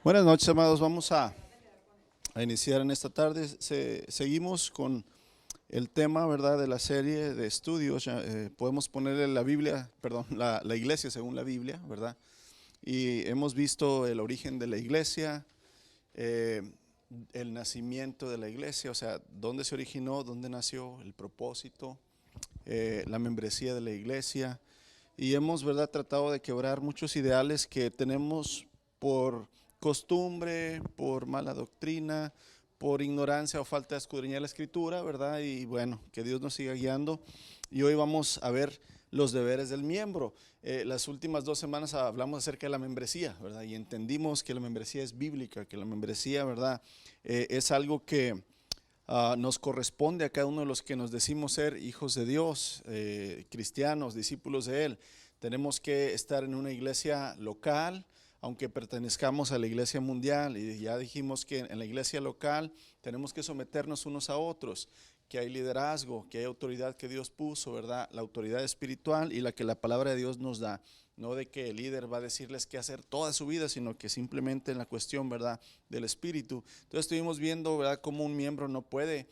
Buenas noches, amados. Vamos a iniciar en esta tarde. Seguimos con el tema, ¿verdad?, de la serie de estudios. Podemos ponerle la Biblia, perdón, la iglesia según la Biblia, ¿verdad? Y hemos visto el origen de la iglesia, eh, el nacimiento de la iglesia, o sea, dónde se originó, dónde nació, el propósito, la membresía de la iglesia. Y hemos, ¿verdad?, tratado de quebrar muchos ideales que tenemos por costumbre, por mala doctrina, por ignorancia o falta de escudriñar la escritura, ¿verdad? Y bueno, que Dios nos siga guiando. Y hoy vamos a ver los deberes del miembro. Las últimas 2 semanas hablamos acerca de la membresía, ¿verdad? Y entendimos que la membresía es bíblica, que la membresía, ¿verdad?, es algo que nos corresponde a cada uno de los que nos decimos ser hijos de Dios, cristianos, discípulos de Él. Tenemos que estar en una iglesia local, aunque pertenezcamos a la iglesia mundial, y ya dijimos que en la iglesia local tenemos que someternos unos a otros, que hay liderazgo, que hay autoridad que Dios puso, ¿verdad? La autoridad espiritual y la que la palabra de Dios nos da. No de que el líder va a decirles qué hacer toda su vida, sino que simplemente en la cuestión, ¿verdad?, del espíritu. Entonces estuvimos viendo, ¿verdad?, cómo un miembro no puede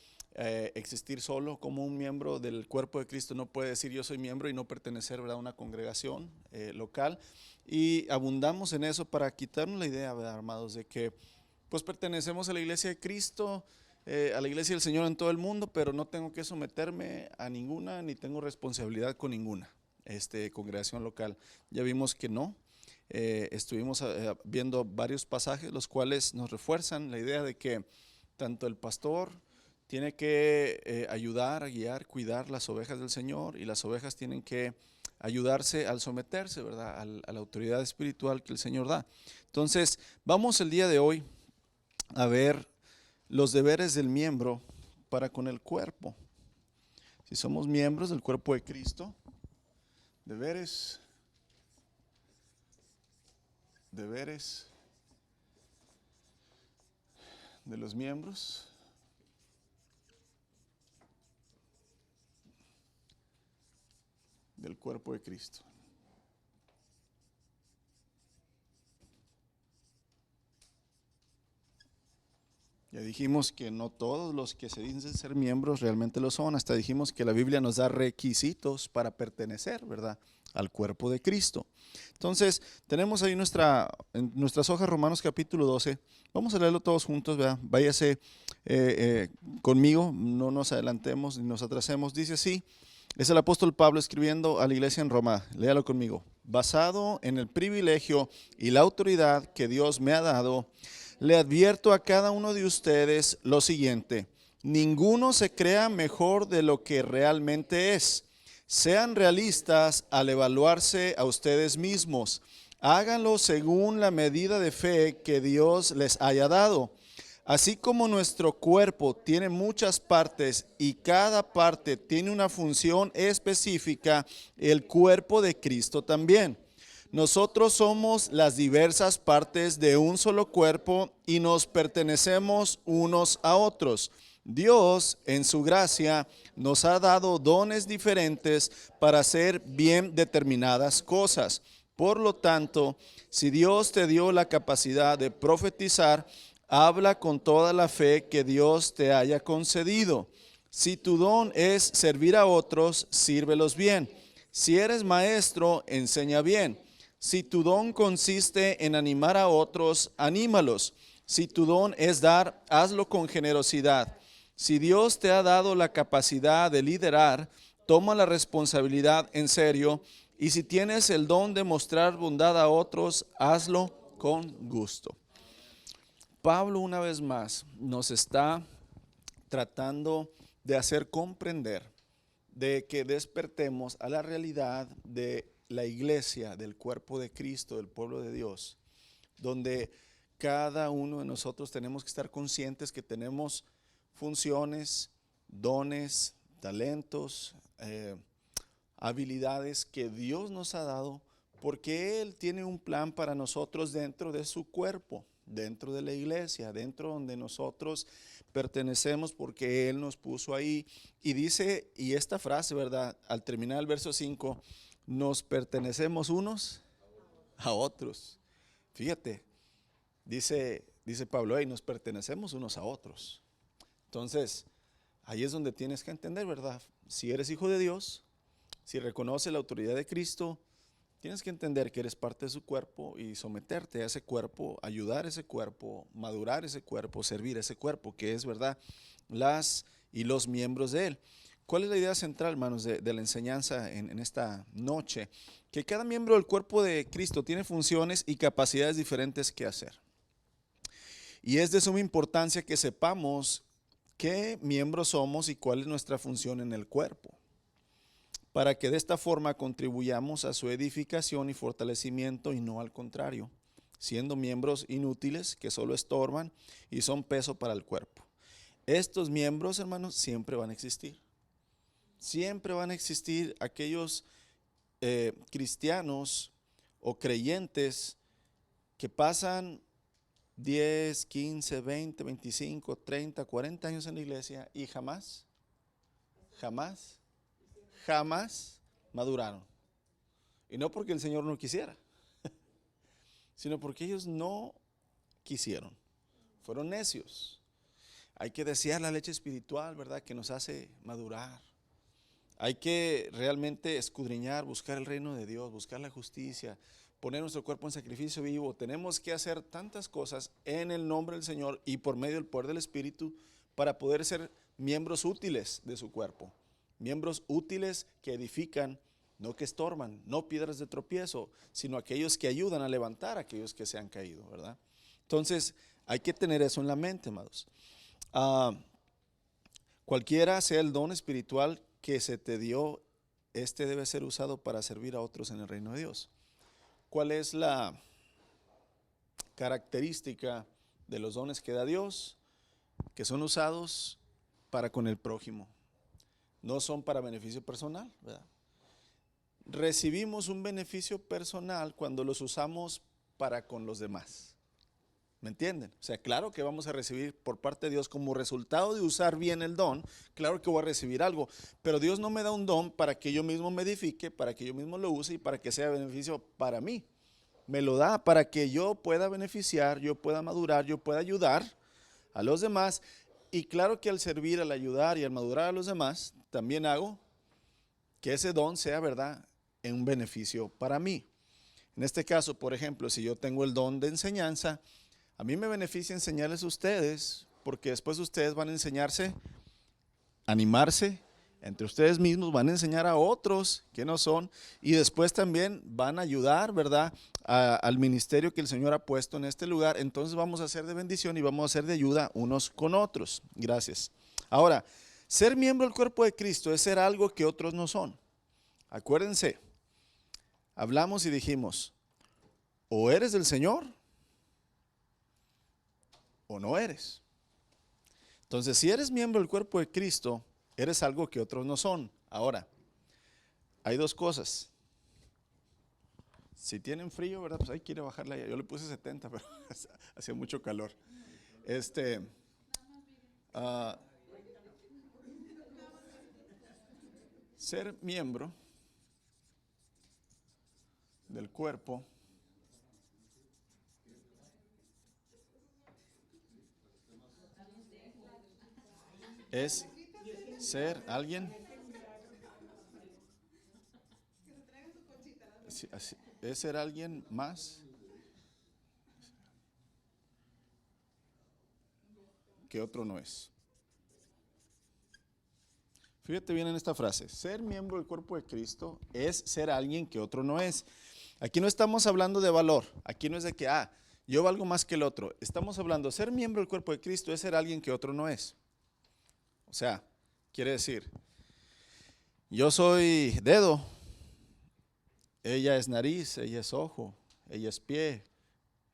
existir solo, como un miembro del cuerpo de Cristo no puede decir yo soy miembro y no pertenecer, ¿verdad?, a una congregación local. Y abundamos en eso para quitarnos la idea, ¿verdad, amados?, de que pues pertenecemos a la iglesia de Cristo, a la iglesia del Señor en todo el mundo, pero no tengo que someterme a ninguna, ni tengo responsabilidad con ninguna congregación local. Ya vimos que no. Estuvimos viendo varios pasajes los cuales nos refuerzan la idea de que tanto el pastor tiene que ayudar, guiar, cuidar las ovejas del Señor, y las ovejas tienen que ayudarse al someterse, ¿verdad?, a la autoridad espiritual que el Señor da. Entonces, vamos el día de hoy a ver los deberes del miembro para con el cuerpo. Si somos miembros del cuerpo de Cristo, deberes de los miembros del cuerpo de Cristo. Ya dijimos que no todos los que se dicen ser miembros realmente lo son. Hasta dijimos que la Biblia nos da requisitos para pertenecer, ¿verdad?, al cuerpo de Cristo. Entonces, tenemos ahí en nuestras hojas Romanos capítulo 12. Vamos a leerlo todos juntos, ¿verdad? Váyase conmigo, no nos adelantemos ni nos atrasemos. Dice así, es el apóstol Pablo escribiendo a la iglesia en Roma. Léalo conmigo. Basado en el privilegio y la autoridad que Dios me ha dado, le advierto a cada uno de ustedes lo siguiente: ninguno se crea mejor de lo que realmente es. Sean realistas al evaluarse a ustedes mismos. Háganlo según la medida de fe que Dios les haya dado. Así como nuestro cuerpo tiene muchas partes y cada parte tiene una función específica, el cuerpo de Cristo también. Nosotros somos las diversas partes de un solo cuerpo y nos pertenecemos unos a otros. Dios, en su gracia, nos ha dado dones diferentes para hacer bien determinadas cosas. Por lo tanto, si Dios te dio la capacidad de profetizar, habla con toda la fe que Dios te haya concedido. Si tu don es servir a otros, sírvelos bien. Si eres maestro, enseña bien. Si tu don consiste en animar a otros, anímalos. Si tu don es dar, hazlo con generosidad. Si Dios te ha dado la capacidad de liderar, toma la responsabilidad en serio. Y si tienes el don de mostrar bondad a otros, hazlo con gusto. Pablo, una vez más, nos está tratando de hacer comprender, de que despertemos a la realidad de la iglesia, del cuerpo de Cristo, del pueblo de Dios, donde cada uno de nosotros tenemos que estar conscientes que tenemos funciones, dones, talentos, habilidades que Dios nos ha dado, porque Él tiene un plan para nosotros dentro de su cuerpo, dentro de la iglesia, dentro donde nosotros pertenecemos, porque Él nos puso ahí. Y dice, y esta frase, ¿verdad?, al terminar el verso 5, nos pertenecemos unos a otros. Fíjate, dice Pablo, hey, nos pertenecemos unos a otros. Entonces, ahí es donde tienes que entender, ¿verdad? Si eres hijo de Dios, si reconoces la autoridad de Cristo, tienes que entender que eres parte de su cuerpo y someterte a ese cuerpo, ayudar a ese cuerpo, madurar ese cuerpo, servir a ese cuerpo, que es, ¿verdad?, las y los miembros de él. ¿Cuál es la idea central, hermanos, de la enseñanza en esta noche? Que cada miembro del cuerpo de Cristo tiene funciones y capacidades diferentes que hacer. Y es de suma importancia que sepamos qué miembros somos y cuál es nuestra función en el cuerpo, para que de esta forma contribuyamos a su edificación y fortalecimiento y no al contrario, siendo miembros inútiles que solo estorban y son peso para el cuerpo. Estos miembros, hermanos, siempre van a existir. Siempre van a existir aquellos cristianos o creyentes que pasan 10, 15, 20, 25, 30, 40 años en la iglesia y jamás maduraron. Y no porque el Señor no quisiera, sino porque ellos no quisieron. Fueron necios. Hay que desear la leche espiritual, ¿verdad?, que nos hace madurar. Hay que realmente escudriñar, buscar el reino de Dios, buscar la justicia, poner nuestro cuerpo en sacrificio vivo. Tenemos que hacer tantas cosas en el nombre del Señor y por medio del poder del Espíritu para poder ser miembros útiles de su cuerpo. Miembros útiles que edifican, no que estorban, no piedras de tropiezo, sino aquellos que ayudan a levantar a aquellos que se han caído, ¿verdad? Entonces, hay que tener eso en la mente, amados. Cualquiera sea el don espiritual que se te dio, este debe ser usado para servir a otros en el reino de Dios. ¿Cuál es la característica de los dones que da Dios? Que son usados para con el prójimo. No son para beneficio personal, ¿verdad? Recibimos un beneficio personal cuando los usamos para con los demás. ¿Me entienden? O sea, claro que vamos a recibir por parte de Dios como resultado de usar bien el don, claro que voy a recibir algo, pero Dios no me da un don para que yo mismo me edifique, para que yo mismo lo use y para que sea beneficio para mí. Me lo da para que yo pueda beneficiar, yo pueda madurar, yo pueda ayudar a los demás. Y claro que al servir, al ayudar y al madurar a los demás, también hago que ese don sea, ¿verdad?, en un beneficio para mí. En este caso, por ejemplo, si yo tengo el don de enseñanza, a mí me beneficia enseñarles a ustedes, porque después ustedes van a enseñarse, animarse, entre ustedes mismos van a enseñar a otros que no son, y después también van a ayudar, ¿verdad?, al ministerio que el Señor ha puesto en este lugar. Entonces vamos a ser de bendición y vamos a ser de ayuda unos con otros. Gracias. Ahora, ser miembro del cuerpo de Cristo es ser algo que otros no son. Acuérdense, hablamos y dijimos, o eres del Señor o no eres. Entonces, si eres miembro del cuerpo de Cristo, eres algo que otros no son. Ahora, hay dos cosas. Si tienen frío, ¿verdad? Pues ahí quiere bajarla. Yo le puse 70, pero hacía mucho calor. Ser miembro del cuerpo es ser alguien, es ser alguien más que otro no es. Fíjate bien en esta frase, ser miembro del cuerpo de Cristo es ser alguien que otro no es. Aquí no estamos hablando de valor, aquí no es de que, yo valgo más que el otro. Estamos hablando, ser miembro del cuerpo de Cristo es ser alguien que otro no es. O sea, quiere decir, yo soy dedo, ella es nariz, ella es ojo, ella es pie,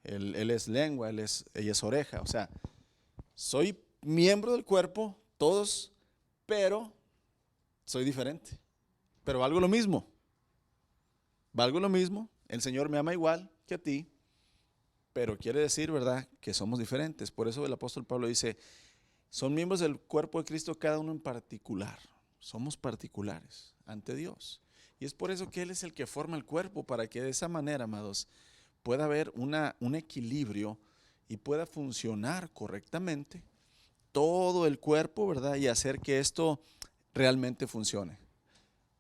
él es lengua, ella es oreja. O sea, soy miembro del cuerpo, todos, pero soy diferente. Pero valgo lo mismo. Valgo lo mismo. El Señor me ama igual que a ti, pero quiere decir, ¿verdad?, que somos diferentes. Por eso el apóstol Pablo dice, son miembros del cuerpo de Cristo cada uno en particular. Somos particulares ante Dios. Y es por eso que Él es el que forma el cuerpo, para que de esa manera, amados, pueda haber un equilibrio y pueda funcionar correctamente todo el cuerpo, ¿verdad? Y hacer que esto realmente funcione.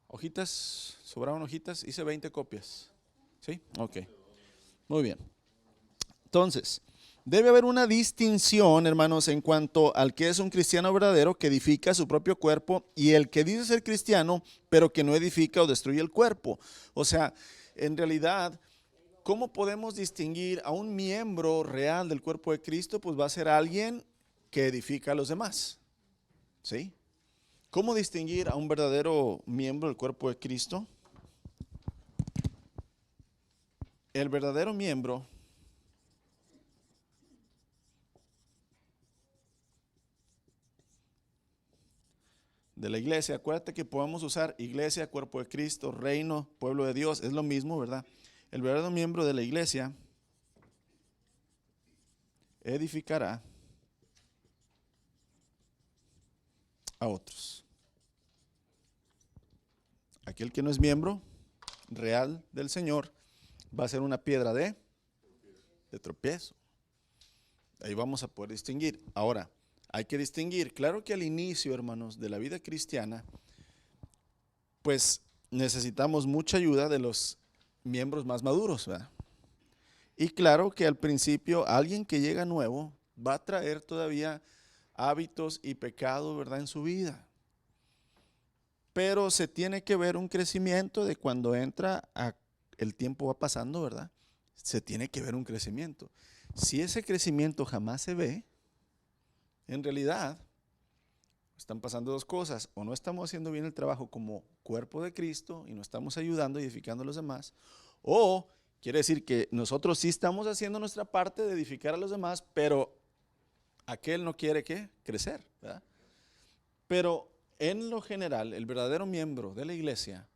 Hojitas, sobraron hojitas, hice 20 copias. ¿Sí? Ok. Muy bien. Entonces, debe haber una distinción, hermanos, en cuanto al que es un cristiano verdadero que edifica su propio cuerpo y el que dice ser cristiano, pero que no edifica o destruye el cuerpo. O sea, en realidad, ¿cómo podemos distinguir a un miembro real del cuerpo de Cristo? Pues va a ser alguien que edifica a los demás. ¿Sí? ¿Cómo distinguir a un verdadero miembro del cuerpo de Cristo? El verdadero miembro de la iglesia, acuérdate que podemos usar iglesia, cuerpo de Cristo, reino, pueblo de Dios, es lo mismo, ¿verdad? El verdadero miembro de la iglesia edificará a otros. Aquel que no es miembro real del Señor va a ser una piedra de tropiezo. Ahí vamos a poder distinguir. Ahora, hay que distinguir, claro que al inicio, hermanos, de la vida cristiana, pues necesitamos mucha ayuda de los miembros más maduros, ¿verdad? Y claro que al principio alguien que llega nuevo va a traer todavía hábitos y pecado, ¿verdad?, en su vida. Pero se tiene que ver un crecimiento de cuando entra, el tiempo va pasando, ¿verdad? Se tiene que ver un crecimiento. Si ese crecimiento jamás se ve, en realidad están pasando dos cosas: o no estamos haciendo bien el trabajo como cuerpo de Cristo y no estamos ayudando y edificando a los demás, o quiere decir que nosotros sí estamos haciendo nuestra parte de edificar a los demás, pero aquel no quiere ¿qué? Crecer, ¿verdad? Pero en lo general, el verdadero miembro de la iglesia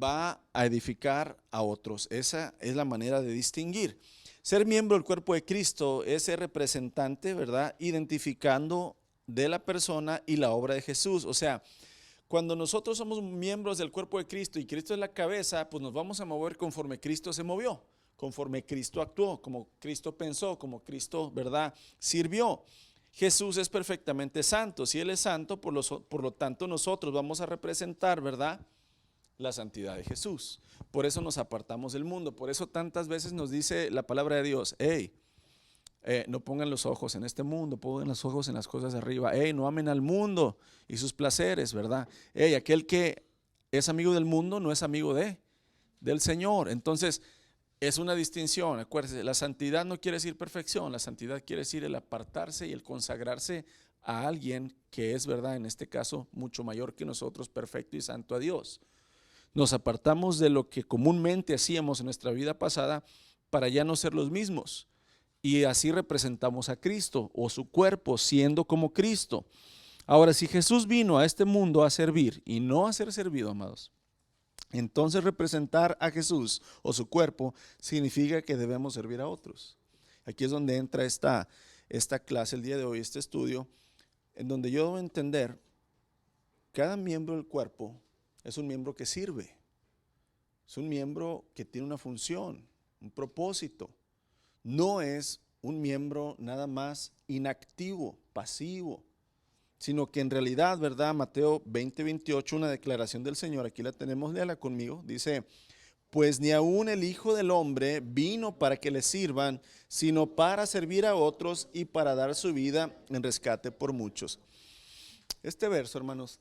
va a edificar a otros. Esa es la manera de distinguir. Ser miembro del cuerpo de Cristo es ser representante, ¿verdad?, identificando de la persona y la obra de Jesús. O sea, cuando nosotros somos miembros del cuerpo de Cristo y Cristo es la cabeza, pues nos vamos a mover conforme Cristo se movió, conforme Cristo actuó, como Cristo pensó, como Cristo, ¿verdad?, sirvió. Jesús es perfectamente santo. Si Él es santo, por lo tanto nosotros vamos a representar, ¿verdad?, la santidad de Jesús. Por eso nos apartamos del mundo. Por eso tantas veces nos dice la palabra de Dios: hey, no pongan los ojos en este mundo, pongan los ojos en las cosas de arriba. Hey, no amen al mundo y sus placeres, ¿verdad? Hey, aquel que es amigo del mundo no es amigo del Señor. Entonces, es una distinción. Acuérdense, la santidad no quiere decir perfección. La santidad quiere decir el apartarse y el consagrarse a alguien que es, ¿verdad?, en este caso mucho mayor que nosotros, perfecto y santo a Dios. Nos apartamos de lo que comúnmente hacíamos en nuestra vida pasada para ya no ser los mismos. Y así representamos a Cristo o su cuerpo, siendo como Cristo. Ahora, si Jesús vino a este mundo a servir y no a ser servido, amados, entonces representar a Jesús o su cuerpo significa que debemos servir a otros. Aquí es donde entra esta clase el día de hoy, este estudio, en donde yo debo entender: cada miembro del cuerpo es un miembro que sirve, es un miembro que tiene una función, un propósito. No es un miembro nada más inactivo, pasivo, sino que en realidad, ¿verdad? Mateo 20:28, una declaración del Señor, aquí la tenemos, léala conmigo, dice: pues ni aún el Hijo del Hombre vino para que le sirvan, sino para servir a otros y para dar su vida en rescate por muchos. Este verso, hermanos,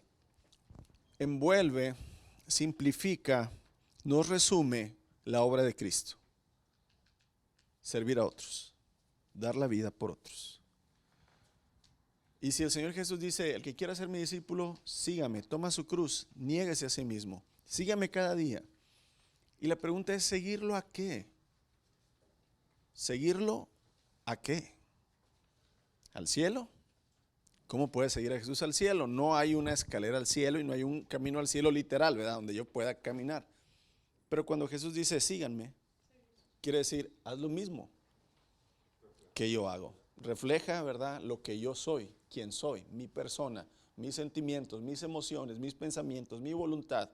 envuelve, simplifica, nos resume la obra de Cristo: servir a otros, dar la vida por otros. Y si el Señor Jesús dice: el que quiera ser mi discípulo, sígame, toma su cruz, niéguese a sí mismo, sígame cada día. Y la pregunta es: ¿seguirlo a qué? ¿Seguirlo a qué? ¿Al cielo? ¿Cómo puede seguir a Jesús al cielo? No hay una escalera al cielo y no hay un camino al cielo literal, ¿verdad?, donde yo pueda caminar. Pero cuando Jesús dice: síganme, quiere decir: haz lo mismo que yo hago. Refleja, ¿verdad?, lo que yo soy, quién soy, mi persona, mis sentimientos, mis emociones, mis pensamientos, mi voluntad,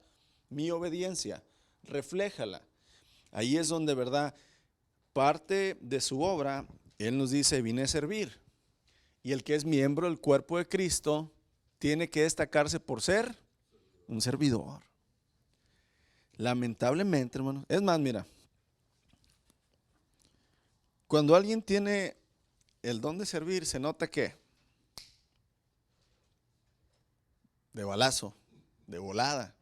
mi obediencia. Refléjala. Ahí es donde, ¿verdad?, parte de su obra Él nos dice, vine a servir. Y el que es miembro del cuerpo de Cristo tiene que destacarse por ser un servidor. Lamentablemente, hermanos. Es más, mira, cuando alguien tiene el don de servir, se nota que de balazo, de volada.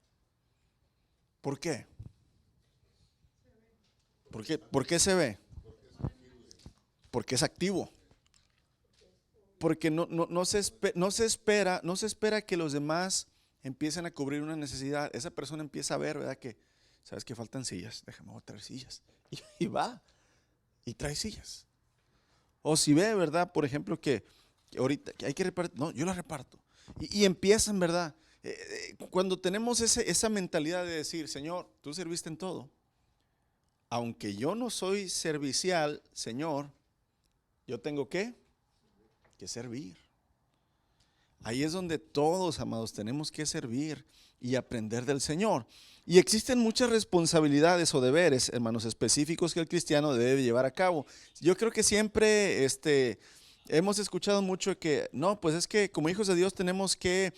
¿Por qué? ¿Por qué se ve? Porque es activo. Porque no se espera que los demás empiecen a cubrir una necesidad. Esa persona empieza a ver, ¿verdad? Que, ¿sabes que faltan sillas? Déjame voy a traer sillas. Y va, y trae sillas. O si ve, ¿verdad? Por ejemplo, que ahorita que hay que repartir, no, yo la reparto. Y empiezan, ¿verdad? Cuando tenemos esa mentalidad de decir, Señor, tú serviste en todo. Aunque yo no soy servicial, Señor, yo tengo que servir. Ahí es donde todos, amados, tenemos que servir y aprender del Señor. Y existen muchas responsabilidades o deberes, hermanos, específicos que el cristiano debe llevar a cabo. Yo creo que siempre hemos escuchado mucho que, no, pues es que como hijos de Dios tenemos que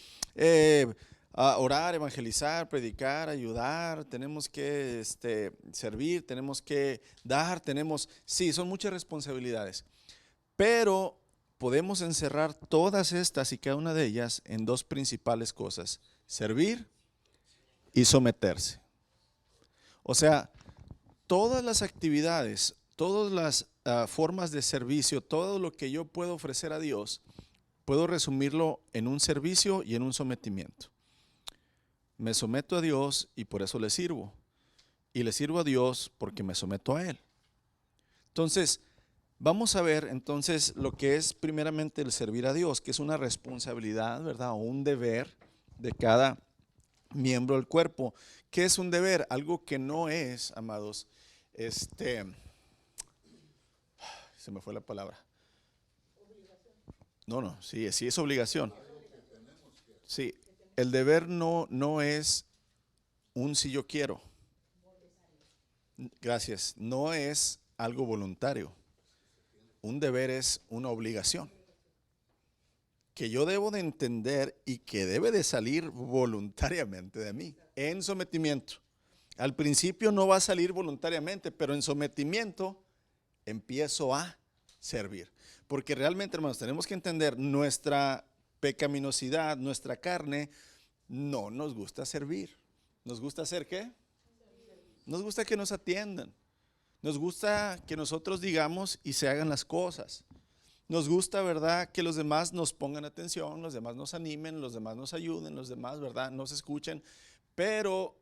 orar, evangelizar, predicar, ayudar, tenemos que servir, tenemos que dar, sí, son muchas responsabilidades. Pero podemos encerrar todas estas y cada una de ellas en dos principales cosas: servir y someterse. O sea, todas las actividades, todas las formas de servicio, todo lo que yo puedo ofrecer a Dios, puedo resumirlo en un servicio y en un sometimiento. Me someto a Dios y por eso le sirvo. Y le sirvo a Dios porque me someto a Él. Entonces, vamos a ver entonces lo que es primeramente el servir a Dios, que es una responsabilidad, ¿verdad? O un deber de cada miembro del cuerpo. ¿Qué es un deber? Algo que no es, amados, se me fue la palabra. No, sí es obligación. Sí, el deber no es un si yo quiero. Gracias, no es algo voluntario. Un deber es una obligación que yo debo de entender y que debe de salir voluntariamente de mí, en sometimiento. Al principio no va a salir voluntariamente, pero en sometimiento empiezo a servir. Porque realmente, hermanos, tenemos que entender nuestra pecaminosidad, nuestra carne, no nos gusta servir. ¿Nos gusta hacer qué? Nos gusta que nos atiendan. Nos gusta que nosotros digamos y se hagan las cosas. Nos gusta, ¿verdad?, que los demás nos pongan atención, los demás nos animen, los demás nos ayuden, los demás, ¿verdad?, nos escuchen. Pero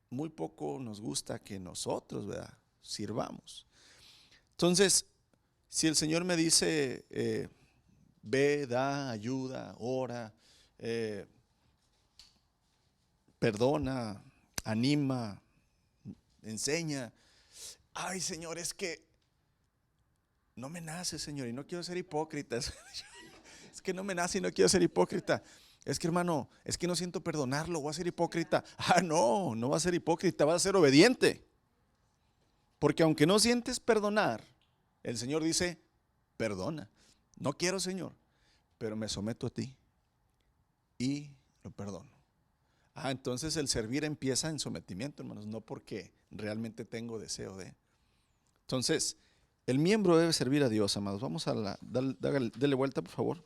muy poco nos gusta que nosotros, ¿verdad?, sirvamos. Entonces, si el Señor me dice, ve, da, ayuda, ora, perdona, anima, enseña. Ay, Señor, es que no me nace, Señor, y no quiero ser hipócrita. Es que no me nace y no quiero ser hipócrita. Es que, hermano, es que no siento perdonarlo, voy a ser hipócrita. No vas a ser hipócrita, vas a ser obediente. Porque aunque no sientes perdonar, el Señor dice, perdona. No quiero, Señor, pero me someto a ti y lo perdono. Entonces el servir empieza en sometimiento, hermanos, no porque realmente tengo deseo de. Entonces, el miembro debe servir a Dios, amados. Vamos a dale vuelta, por favor.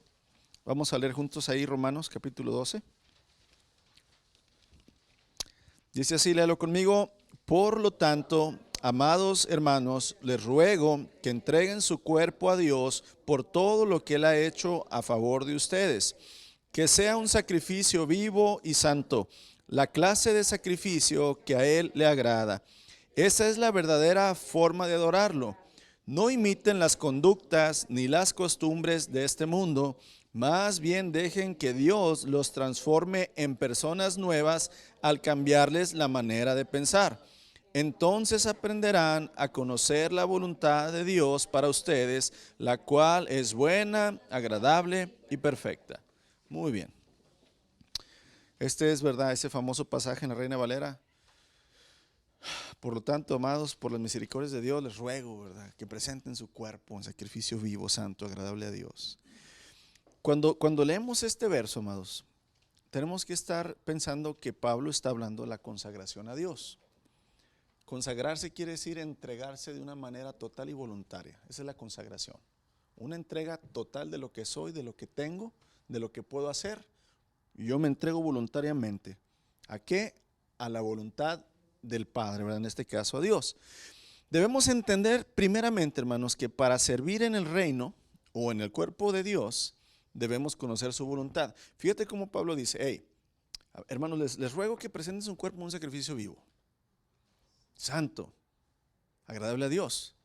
Vamos a leer juntos ahí Romanos capítulo 12. Dice así, léalo conmigo. Por lo tanto, amados hermanos, les ruego que entreguen su cuerpo a Dios por todo lo que Él ha hecho a favor de ustedes. Que sea un sacrificio vivo y santo, la clase de sacrificio que a Él le agrada. Esa es la verdadera forma de adorarlo. No imiten las conductas ni las costumbres de este mundo, más bien dejen que Dios los transforme en personas nuevas al cambiarles la manera de pensar. Entonces aprenderán a conocer la voluntad de Dios para ustedes, la cual es buena, agradable y perfecta. Muy bien. Este es, ¿verdad?, ese famoso pasaje en la Reina Valera. Por lo tanto, amados, por las misericordias de Dios, les ruego, ¿verdad?, que presenten su cuerpo en sacrificio vivo, santo, agradable a Dios. Cuando leemos este verso, amados, tenemos que estar pensando que Pablo está hablando de la consagración a Dios. Consagrarse quiere decir entregarse de una manera total y voluntaria. Esa es la consagración. Una entrega total de lo que soy, de lo que tengo, de lo que puedo hacer. Yo me entrego voluntariamente. ¿A qué? A la voluntad del Padre, ¿verdad? En este caso a Dios. Debemos entender primeramente, hermanos, que para servir en el reino o en el cuerpo de Dios, debemos conocer su voluntad. Fíjate cómo Pablo dice: hey, hermanos, les ruego que presenten su cuerpo en un sacrificio vivo, santo, agradable a Dios.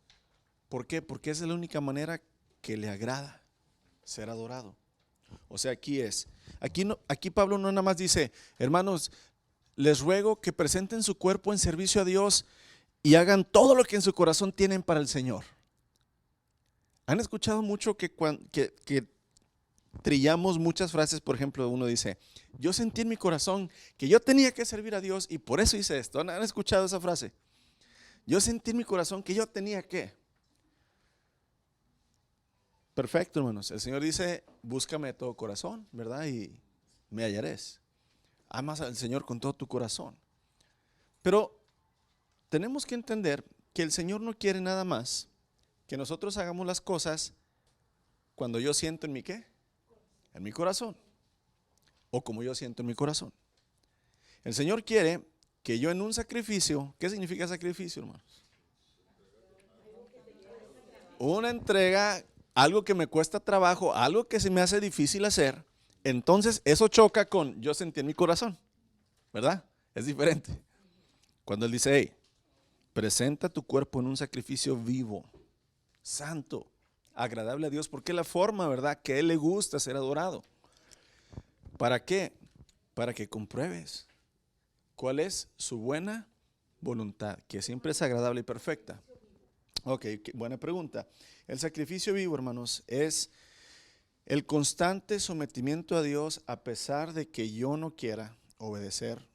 ¿Por qué? Porque esa es la única manera que le agrada ser adorado. O sea, aquí Pablo no nada más dice: hermanos, les ruego que presenten su cuerpo en servicio a Dios y hagan todo lo que en su corazón tienen para el Señor. ¿Han escuchado mucho que trillamos muchas frases? Por ejemplo, uno dice: yo sentí en mi corazón que yo tenía que servir a Dios y por eso hice esto. ¿Han escuchado esa frase? Yo sentí en mi corazón que yo tenía que. Perfecto, hermanos. El Señor dice: búscame de todo corazón, ¿verdad? Y me hallaréis. Amas al Señor con todo tu corazón. Pero tenemos que entender que el Señor no quiere nada más que nosotros hagamos las cosas cuando yo siento en mi ¿qué? En mi corazón. O como yo siento en mi corazón. El Señor quiere que yo en un sacrificio. ¿Qué significa sacrificio, hermanos? Una entrega, algo que me cuesta trabajo, algo que se me hace difícil hacer. Entonces eso choca con yo sentí en mi corazón, ¿verdad? Es diferente. Cuando Él dice: hey, presenta tu cuerpo en un sacrificio vivo, santo, agradable a Dios, porque es la forma, ¿verdad?, que a Él le gusta ser adorado. ¿Para qué? Para que compruebes cuál es su buena voluntad, que siempre es agradable y perfecta. Ok, buena pregunta. El sacrificio vivo, hermanos, es el constante sometimiento a Dios a pesar de que yo no quiera obedecer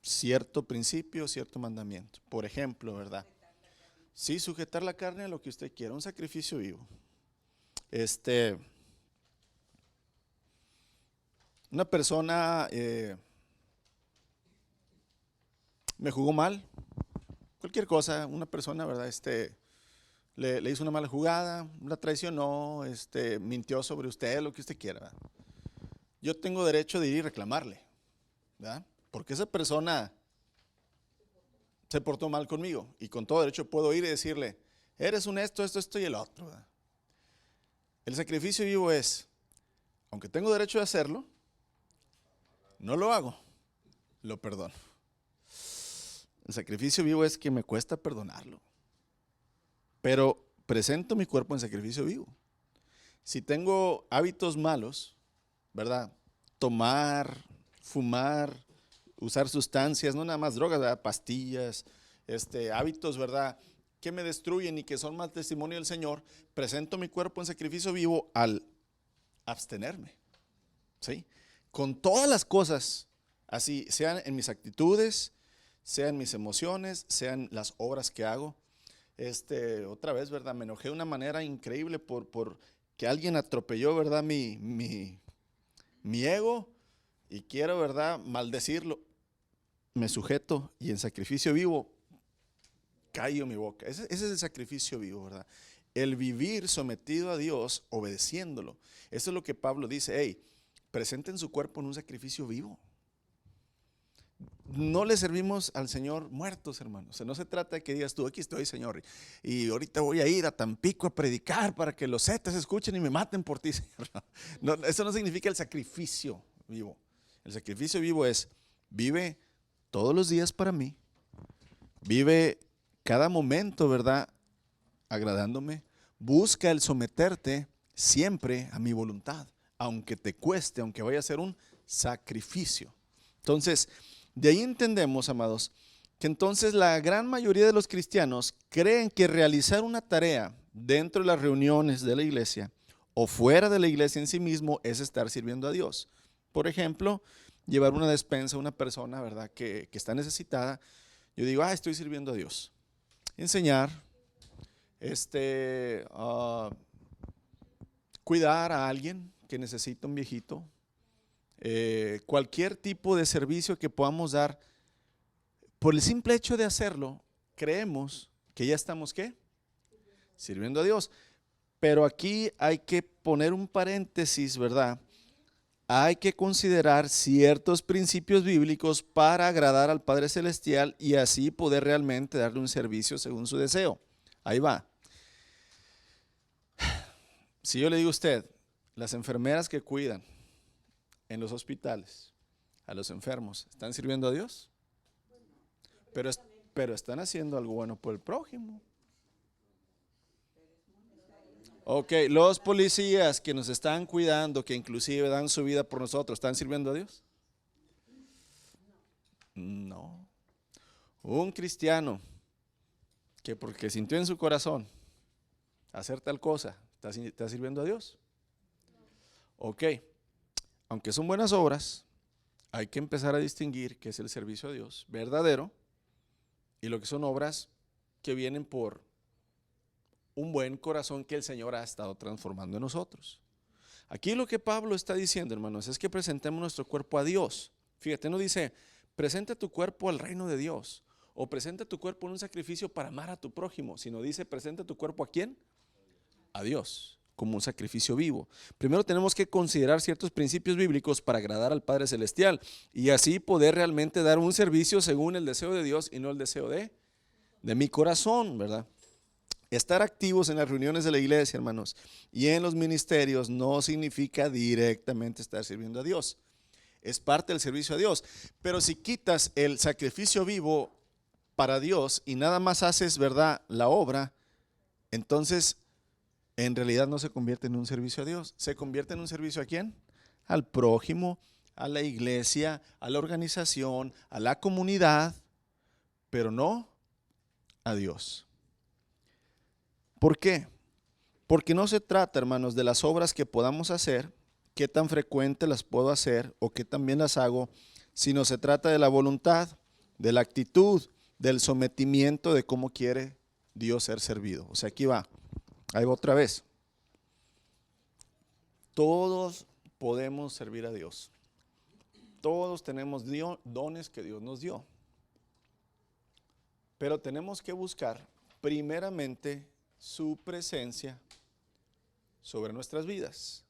cierto principio, cierto mandamiento. Por ejemplo, ¿verdad? Sí, sujetar la carne a lo que usted quiera, un sacrificio vivo. Una persona me jugó mal, cualquier cosa, una persona, ¿verdad? Le hizo una mala jugada, la traicionó, mintió sobre usted, lo que usted quiera, ¿verdad? Yo tengo derecho de ir y reclamarle, ¿verdad? Porque esa persona se portó mal conmigo y con todo derecho puedo ir y decirle: eres un esto y el otro, ¿verdad? El sacrificio vivo es: aunque tengo derecho de hacerlo, no lo hago, lo perdono. El sacrificio vivo es que me cuesta perdonarlo, pero presento mi cuerpo en sacrificio vivo. Si tengo hábitos malos, ¿verdad? Tomar, fumar, usar sustancias, no nada más drogas, ¿verdad?, pastillas, hábitos, ¿verdad?, que me destruyen y que son mal testimonio del Señor, presento mi cuerpo en sacrificio vivo al abstenerme, ¿sí? Con todas las cosas, así sean en mis actitudes, sean mis emociones, sean las obras que hago. Otra vez, ¿verdad?, me enojé de una manera increíble por que alguien atropelló, ¿verdad?, mi ego, y quiero, ¿verdad?, maldecirlo. Me sujeto y en sacrificio vivo callo mi boca. Ese es el sacrificio vivo, ¿verdad? El vivir sometido a Dios, obedeciéndolo. Eso es lo que Pablo dice: hey, presenten su cuerpo en un sacrificio vivo. No le servimos al Señor muertos, hermanos. O sea, no se trata de que digas tú: aquí estoy, Señor, y ahorita voy a ir a Tampico a predicar para que los zetas escuchen y me maten por ti, Señor. No, eso no significa el sacrificio vivo. El sacrificio vivo es: vive todos los días para mí, vive cada momento, ¿verdad?, agradándome. Busca el someterte siempre a mi voluntad, aunque te cueste, aunque vaya a ser un sacrificio. Entonces, de ahí entendemos, amados, que entonces la gran mayoría de los cristianos creen que realizar una tarea dentro de las reuniones de la iglesia o fuera de la iglesia en sí mismo es estar sirviendo a Dios. Por ejemplo, llevar una despensa a una persona, ¿verdad?, que está necesitada. Yo digo, estoy sirviendo a Dios. Enseñar, cuidar a alguien que necesita un viejito, cualquier tipo de servicio que podamos dar, por el simple hecho de hacerlo, creemos que ya estamos, ¿qué? Sirviendo a Dios. Pero aquí hay que poner un paréntesis, ¿verdad? Hay que considerar ciertos principios bíblicos para agradar al Padre Celestial y así poder realmente darle un servicio según su deseo. Ahí va. Si yo le digo a usted, las enfermeras que cuidan en los hospitales a los enfermos, ¿están sirviendo a Dios? Pero están haciendo algo bueno por el prójimo. Ok, los policías que nos están cuidando, que inclusive dan su vida por nosotros, ¿están sirviendo a Dios? No. Un cristiano que porque sintió en su corazón hacer tal cosa, ¿está sirviendo a Dios? Ok, aunque son buenas obras, hay que empezar a distinguir qué es el servicio a Dios verdadero y lo que son obras que vienen por un buen corazón que el Señor ha estado transformando en nosotros. Aquí lo que Pablo está diciendo, hermanos, es que presentemos nuestro cuerpo a Dios. Fíjate, no dice, presenta tu cuerpo al reino de Dios o presenta tu cuerpo en un sacrificio para amar a tu prójimo, sino dice, presenta tu cuerpo ¿a quién? A Dios, como un sacrificio vivo. Primero tenemos que considerar ciertos principios bíblicos para agradar al Padre Celestial y así poder realmente dar un servicio según el deseo de Dios y no el deseo de mi corazón, ¿verdad? Estar activos en las reuniones de la iglesia, hermanos, y en los ministerios no significa directamente estar sirviendo a Dios. Es parte del servicio a Dios. Pero si quitas el sacrificio vivo para Dios y nada más haces, ¿verdad?, la obra, entonces en realidad no se convierte en un servicio a Dios. ¿Se convierte en un servicio a quién? Al prójimo, a la iglesia, a la organización, a la comunidad, pero no a Dios. ¿Por qué? Porque no se trata, hermanos, de las obras que podamos hacer, qué tan frecuente las puedo hacer o qué tan bien las hago, sino se trata de la voluntad, de la actitud, del sometimiento de cómo quiere Dios ser servido. O sea, aquí va, ahí va otra vez. Todos podemos servir a Dios. Todos tenemos dones que Dios nos dio. Pero tenemos que buscar primeramente su presencia sobre nuestras vidas,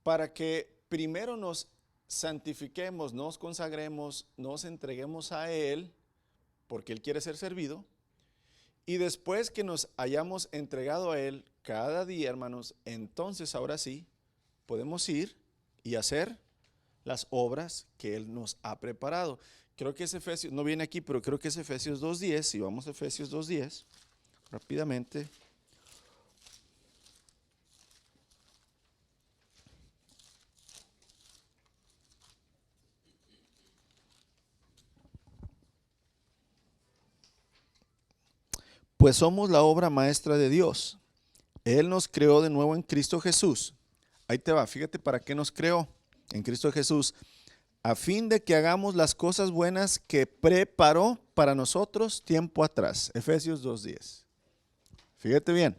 para que primero nos santifiquemos, nos consagremos, nos entreguemos a Él, porque Él quiere ser servido, y después que nos hayamos entregado a Él cada día, hermanos, entonces ahora sí podemos ir y hacer las obras que Él nos ha preparado. Creo que es Efesios, no viene aquí, pero creo que es Efesios 2:10, si vamos a Efesios 2:10. Rápidamente. Pues somos la obra maestra de Dios. Él nos creó de nuevo en Cristo Jesús. Ahí te va, fíjate para qué nos creó en Cristo Jesús. A fin de que hagamos las cosas buenas que preparó para nosotros tiempo atrás. Efesios 2:10. Fíjate bien.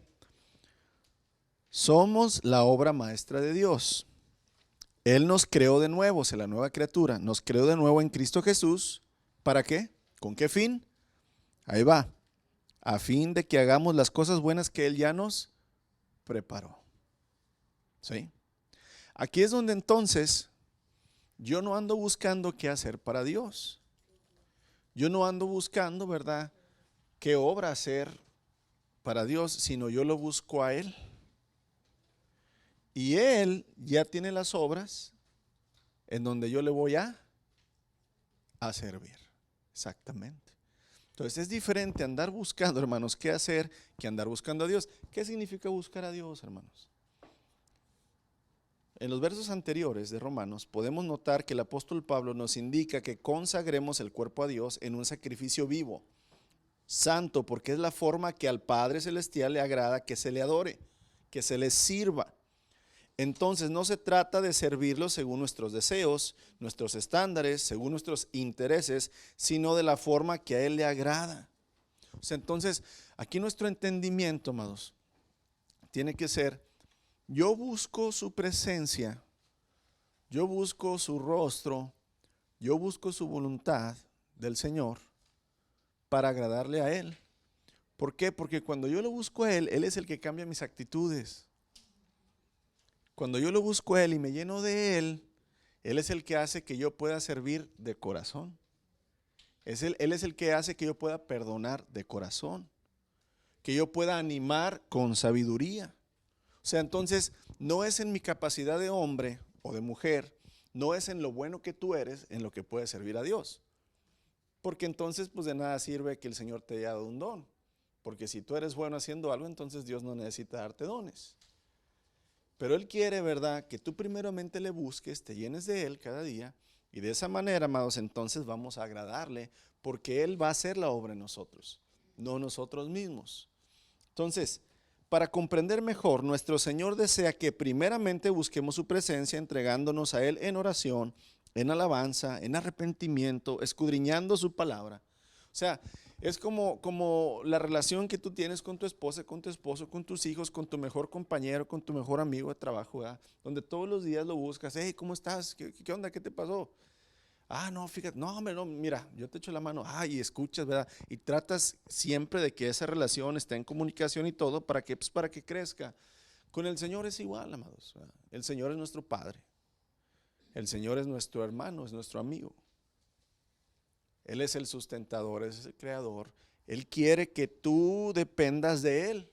Somos la obra maestra de Dios. Él nos creó de nuevo, es la nueva criatura. Nos creó de nuevo en Cristo Jesús. ¿Para qué? ¿Con qué fin? Ahí va. A fin de que hagamos las cosas buenas que Él ya nos preparó. ¿Sí? Aquí es donde entonces yo no ando buscando qué hacer para Dios. Yo no ando buscando, ¿verdad?, qué obra hacer para Dios, sino yo lo busco a Él. Y Él ya tiene las obras en donde yo le voy a servir. Exactamente. Entonces es diferente andar buscando, hermanos, qué hacer que andar buscando a Dios. ¿Qué significa buscar a Dios, hermanos? En los versos anteriores de Romanos podemos notar que el apóstol Pablo nos indica que consagremos el cuerpo a Dios en un sacrificio vivo, santo, porque es la forma que al Padre Celestial le agrada que se le adore, que se le sirva. Entonces no se trata de servirlo según nuestros deseos, nuestros estándares, según nuestros intereses, sino de la forma que a Él le agrada. O sea, entonces aquí nuestro entendimiento, amados, tiene que ser: yo busco su presencia, yo busco su rostro, yo busco su voluntad del Señor para agradarle a Él. ¿Por qué? Porque cuando yo lo busco a Él, Él es el que cambia mis actitudes. Cuando yo lo busco a Él y me lleno de Él, Él es el que hace que yo pueda servir de corazón. Él es el que hace que yo pueda perdonar de corazón, que yo pueda animar con sabiduría. O sea, entonces no es en mi capacidad de hombre o de mujer, no es en lo bueno que tú eres en lo que puedes servir a Dios. Porque entonces pues de nada sirve que el Señor te haya dado un don. Porque si tú eres bueno haciendo algo, entonces Dios no necesita darte dones. Pero Él quiere, ¿verdad?, que tú primeramente le busques, te llenes de Él cada día, y de esa manera, amados, entonces vamos a agradarle, porque Él va a hacer la obra en nosotros, no nosotros mismos. Entonces, para comprender mejor, nuestro Señor desea que primeramente busquemos su presencia, entregándonos a Él en oración, en alabanza, en arrepentimiento, escudriñando su palabra. O sea, es como la relación que tú tienes con tu esposa, con tu esposo, con tus hijos, con tu mejor compañero, con tu mejor amigo de trabajo, ¿verdad? Donde todos los días lo buscas. Hey, ¿cómo estás? ¿Qué onda? ¿Qué te pasó? Ah, no, fíjate, no, hombre, no, mira, yo te echo la mano. Y escuchas, ¿verdad? Y tratas siempre de que esa relación esté en comunicación y todo, ¿para qué? Pues para que crezca. Con el Señor es igual, amados, ¿verdad? El Señor es nuestro Padre. El Señor es nuestro hermano, es nuestro amigo. Él es el sustentador, Él es el creador. Él quiere que tú dependas de Él.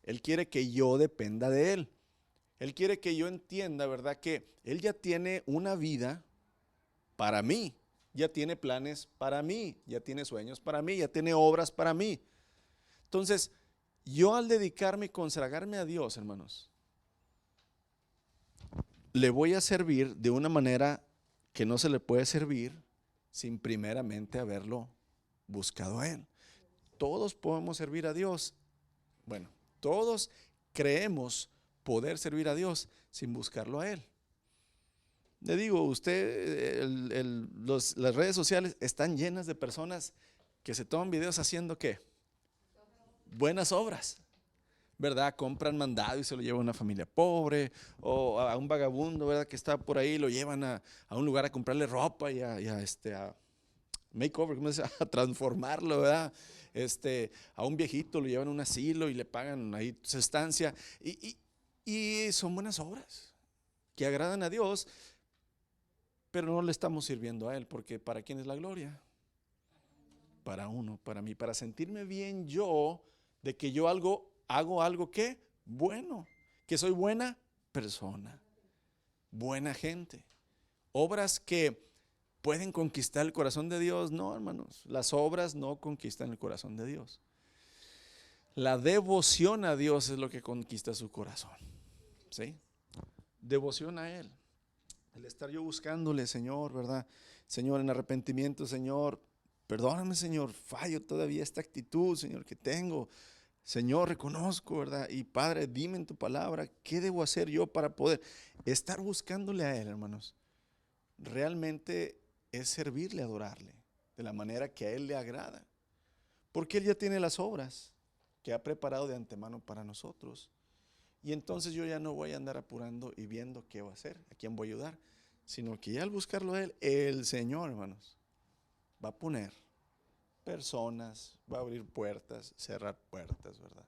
Él quiere que yo dependa de Él. Él quiere que yo entienda, ¿verdad?, que Él ya tiene una vida para mí. Ya tiene planes para mí. Ya tiene sueños para mí. Ya tiene obras para mí. Entonces, yo al dedicarme y consagrarme a Dios, hermanos, le voy a servir de una manera que no se le puede servir sin primeramente haberlo buscado a Él. Todos podemos servir a Dios. Bueno, todos creemos poder servir a Dios sin buscarlo a Él. Le digo, usted, las redes sociales están llenas de personas que se toman videos haciendo ¿qué? Buenas obras, ¿verdad? Compran mandado y se lo llevan a una familia pobre, o a un vagabundo, ¿verdad?, que está por ahí, lo llevan a un lugar a comprarle ropa y a makeover, ¿cómo se dice? A transformarlo, ¿verdad? A un viejito lo llevan a un asilo y le pagan ahí su estancia. Y son buenas obras que agradan a Dios, pero no le estamos sirviendo a Él, porque ¿para quién es la gloria? Para uno, para mí, para sentirme bien yo de que yo hago algo que bueno, que soy buena persona, buena gente, obras que pueden conquistar el corazón de Dios. No, hermanos, las obras no conquistan el corazón de Dios. La devoción a Dios es lo que conquista su corazón, ¿sí? Devoción a Él, el estar yo buscándole, Señor, ¿verdad? Señor, en arrepentimiento, Señor, perdóname, Señor, fallo todavía esta actitud, Señor, que tengo. Señor, reconozco, ¿verdad? Y Padre, dime en tu palabra, ¿qué debo hacer yo para poder estar buscándole a Él, hermanos? Realmente es servirle, adorarle, de la manera que a Él le agrada. Porque Él ya tiene las obras que ha preparado de antemano para nosotros. Y entonces yo ya no voy a andar apurando y viendo qué va a hacer, a quién voy a ayudar, sino que ya al buscarlo a Él, el Señor, hermanos, va a poner personas, va a abrir puertas, cerrar puertas, ¿verdad?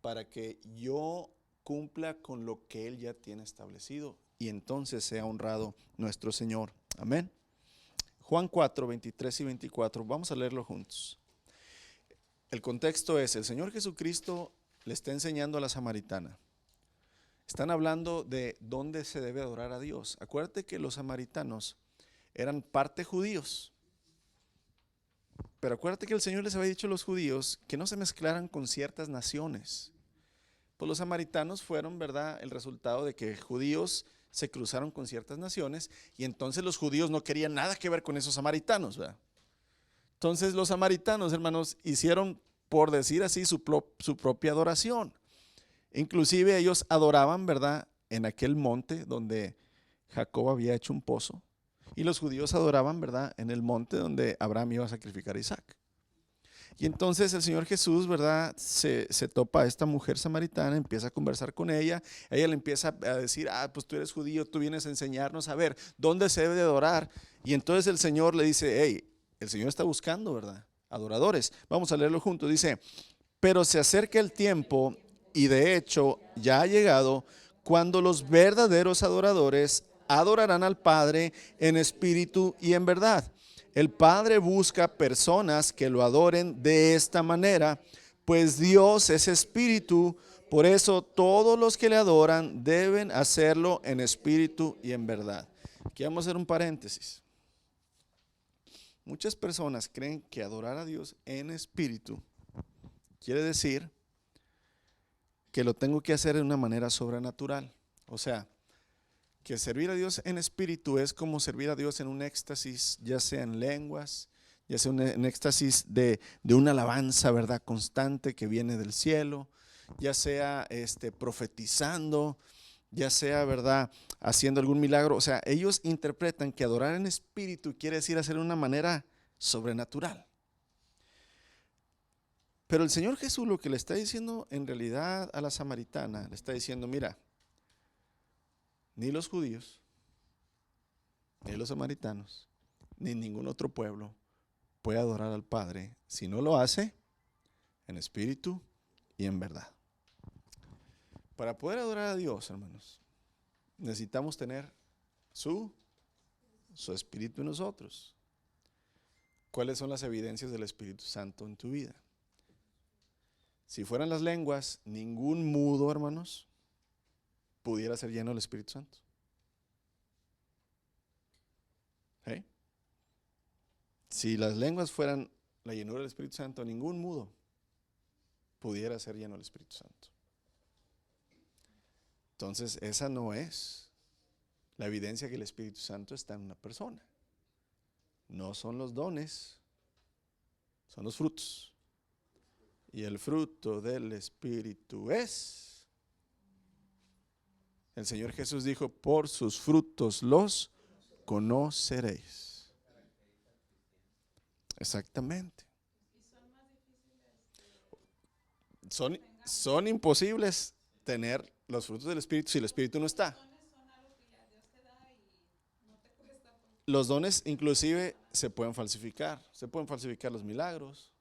Para que yo cumpla con lo que Él ya tiene establecido y entonces sea honrado nuestro Señor. Amén. Juan 4, 23 y 24, vamos a leerlo juntos. El contexto es, el Señor Jesucristo le está enseñando a la samaritana. Están hablando de dónde se debe adorar a Dios. Acuérdate que los samaritanos eran parte judíos. Pero acuérdate que el Señor les había dicho a los judíos que no se mezclaran con ciertas naciones. Pues los samaritanos fueron, ¿verdad?, el resultado de que judíos se cruzaron con ciertas naciones y entonces los judíos no querían nada que ver con esos samaritanos, ¿verdad? Entonces los samaritanos, hermanos, hicieron, por decir así, su propia adoración. Inclusive ellos adoraban, ¿verdad?, en aquel monte donde Jacob había hecho un pozo. Y los judíos adoraban, ¿verdad?, en el monte donde Abraham iba a sacrificar a Isaac. Y entonces el Señor Jesús, ¿verdad?, se topa a esta mujer samaritana, empieza a conversar con ella. Ella le empieza a decir, pues tú eres judío, tú vienes a enseñarnos a ver dónde se debe de adorar. Y entonces el Señor le dice, hey, el Señor está buscando, ¿verdad?, adoradores. Vamos a leerlo juntos. Dice, pero se acerca el tiempo y de hecho ya ha llegado cuando los verdaderos adoradores adorarán al Padre en espíritu y en verdad. El Padre busca personas que lo adoren de esta manera, pues Dios es espíritu. Por eso todos los que le adoran deben hacerlo en espíritu y en verdad. Aquí vamos a hacer un paréntesis. Muchas personas creen que adorar a Dios en espíritu quiere decir que lo tengo que hacer de una manera sobrenatural. O sea, que servir a Dios en espíritu es como servir a Dios en un éxtasis, ya sea en lenguas, ya sea un éxtasis de una alabanza, ¿verdad?, constante que viene del cielo, ya sea profetizando, ya sea, ¿verdad?, haciendo algún milagro. O sea, ellos interpretan que adorar en espíritu quiere decir hacer de una manera sobrenatural. Pero el Señor Jesús lo que le está diciendo en realidad a la samaritana, le está diciendo, mira, ni los judíos, ni los samaritanos, ni ningún otro pueblo puede adorar al Padre si no lo hace en espíritu y en verdad. Para poder adorar a Dios, hermanos, necesitamos tener su espíritu en nosotros. ¿Cuáles son las evidencias del Espíritu Santo en tu vida? Si fueran las lenguas, ningún mudo, hermanos, pudiera ser lleno del Espíritu Santo. ¿Sí? Si las lenguas fueran la llenura del Espíritu Santo, ningún mudo pudiera ser lleno del Espíritu Santo. Entonces, esa no es la evidencia que el Espíritu Santo está en una persona. No son los dones, son los frutos. Y el fruto del Espíritu es, el Señor Jesús dijo, por sus frutos los conoceréis. Exactamente. Son imposibles tener los frutos del Espíritu si el Espíritu no está. Los dones inclusive se pueden falsificar los milagros.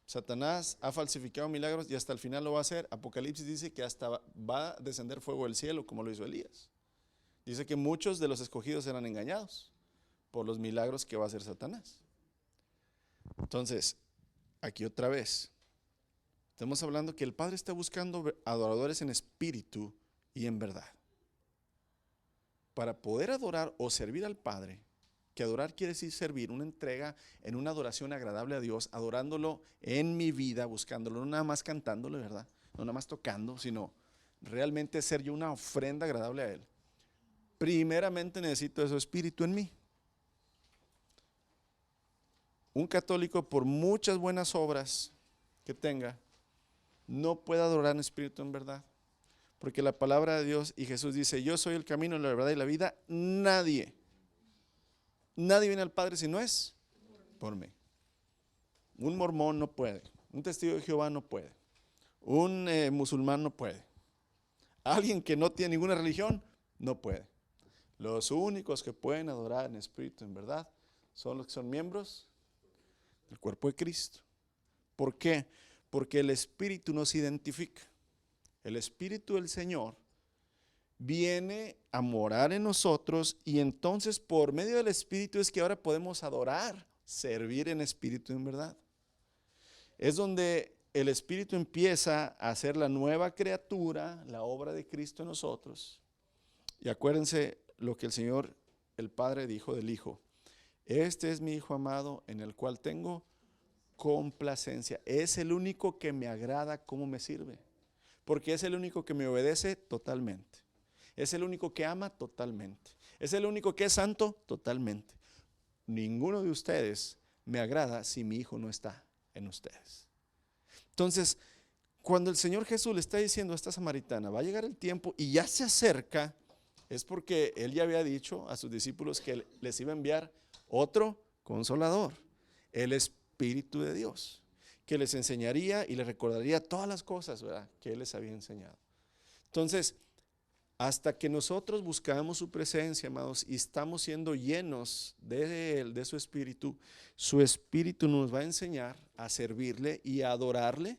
Satanás ha falsificado milagros y hasta el final lo va a hacer. Apocalipsis dice que hasta va a descender fuego del cielo como lo hizo Elías. Dice que muchos de los escogidos serán engañados por los milagros que va a hacer Satanás. Entonces, aquí otra vez, estamos hablando que el Padre está buscando adoradores en espíritu y en verdad. Para poder adorar o servir al Padre, que adorar quiere decir servir, una entrega en una adoración agradable a Dios, adorándolo en mi vida, buscándolo, no nada más cantándolo, ¿verdad? No nada más tocando, sino realmente ser yo una ofrenda agradable a Él. Primeramente necesito ese espíritu en mí. Un católico, por muchas buenas obras que tenga, no puede adorar en espíritu en verdad. Porque la palabra de Dios y Jesús dice, yo soy el camino, la verdad y la vida. Nadie viene al Padre si no es por mí. Un mormón no puede, un testigo de Jehová no puede, un musulmán no puede, alguien que no tiene ninguna religión no puede. Los únicos que pueden adorar en espíritu en verdad son los que son miembros del cuerpo de Cristo. ¿Por qué? Porque el Espíritu nos identifica. El Espíritu del Señor viene a morar en nosotros y entonces por medio del Espíritu es que ahora podemos adorar, servir en espíritu en verdad. Es donde el Espíritu empieza a hacer la nueva criatura, la obra de Cristo en nosotros. Y acuérdense lo que el Señor, el Padre, dijo del Hijo. Este es mi Hijo amado en el cual tengo complacencia. Es el único que me agrada cómo me sirve. Porque es el único que me obedece totalmente. Es el único que ama totalmente. Es el único que es santo totalmente. Ninguno de ustedes me agrada si mi Hijo no está en ustedes. Entonces, Cuando el Señor Jesús le está diciendo a esta samaritana, va a llegar el tiempo y ya se acerca, es porque Él ya había dicho a sus discípulos que les iba a enviar otro consolador, el Espíritu de Dios, que les enseñaría y les recordaría todas las cosas, ¿verdad?, que Él les había enseñado. Entonces, hasta que nosotros buscamos su presencia, amados, y estamos siendo llenos de Él, de su Espíritu nos va a enseñar a servirle y a adorarle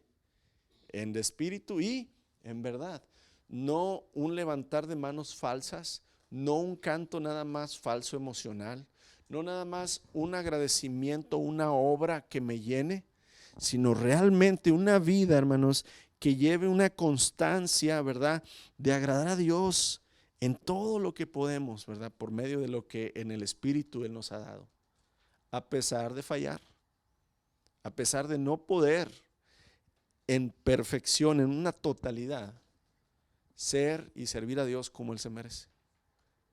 en espíritu y en verdad. No un levantar de manos falsas, no un canto nada más falso emocional, no nada más un agradecimiento, una obra que me llene, sino realmente una vida, hermanos, que lleve una constancia, ¿verdad?, de agradar a Dios en todo lo que podemos, ¿verdad?, por medio de lo que en el Espíritu Él nos ha dado. A pesar de fallar, a pesar de no poder en perfección, en una totalidad, ser y servir a Dios como Él se merece.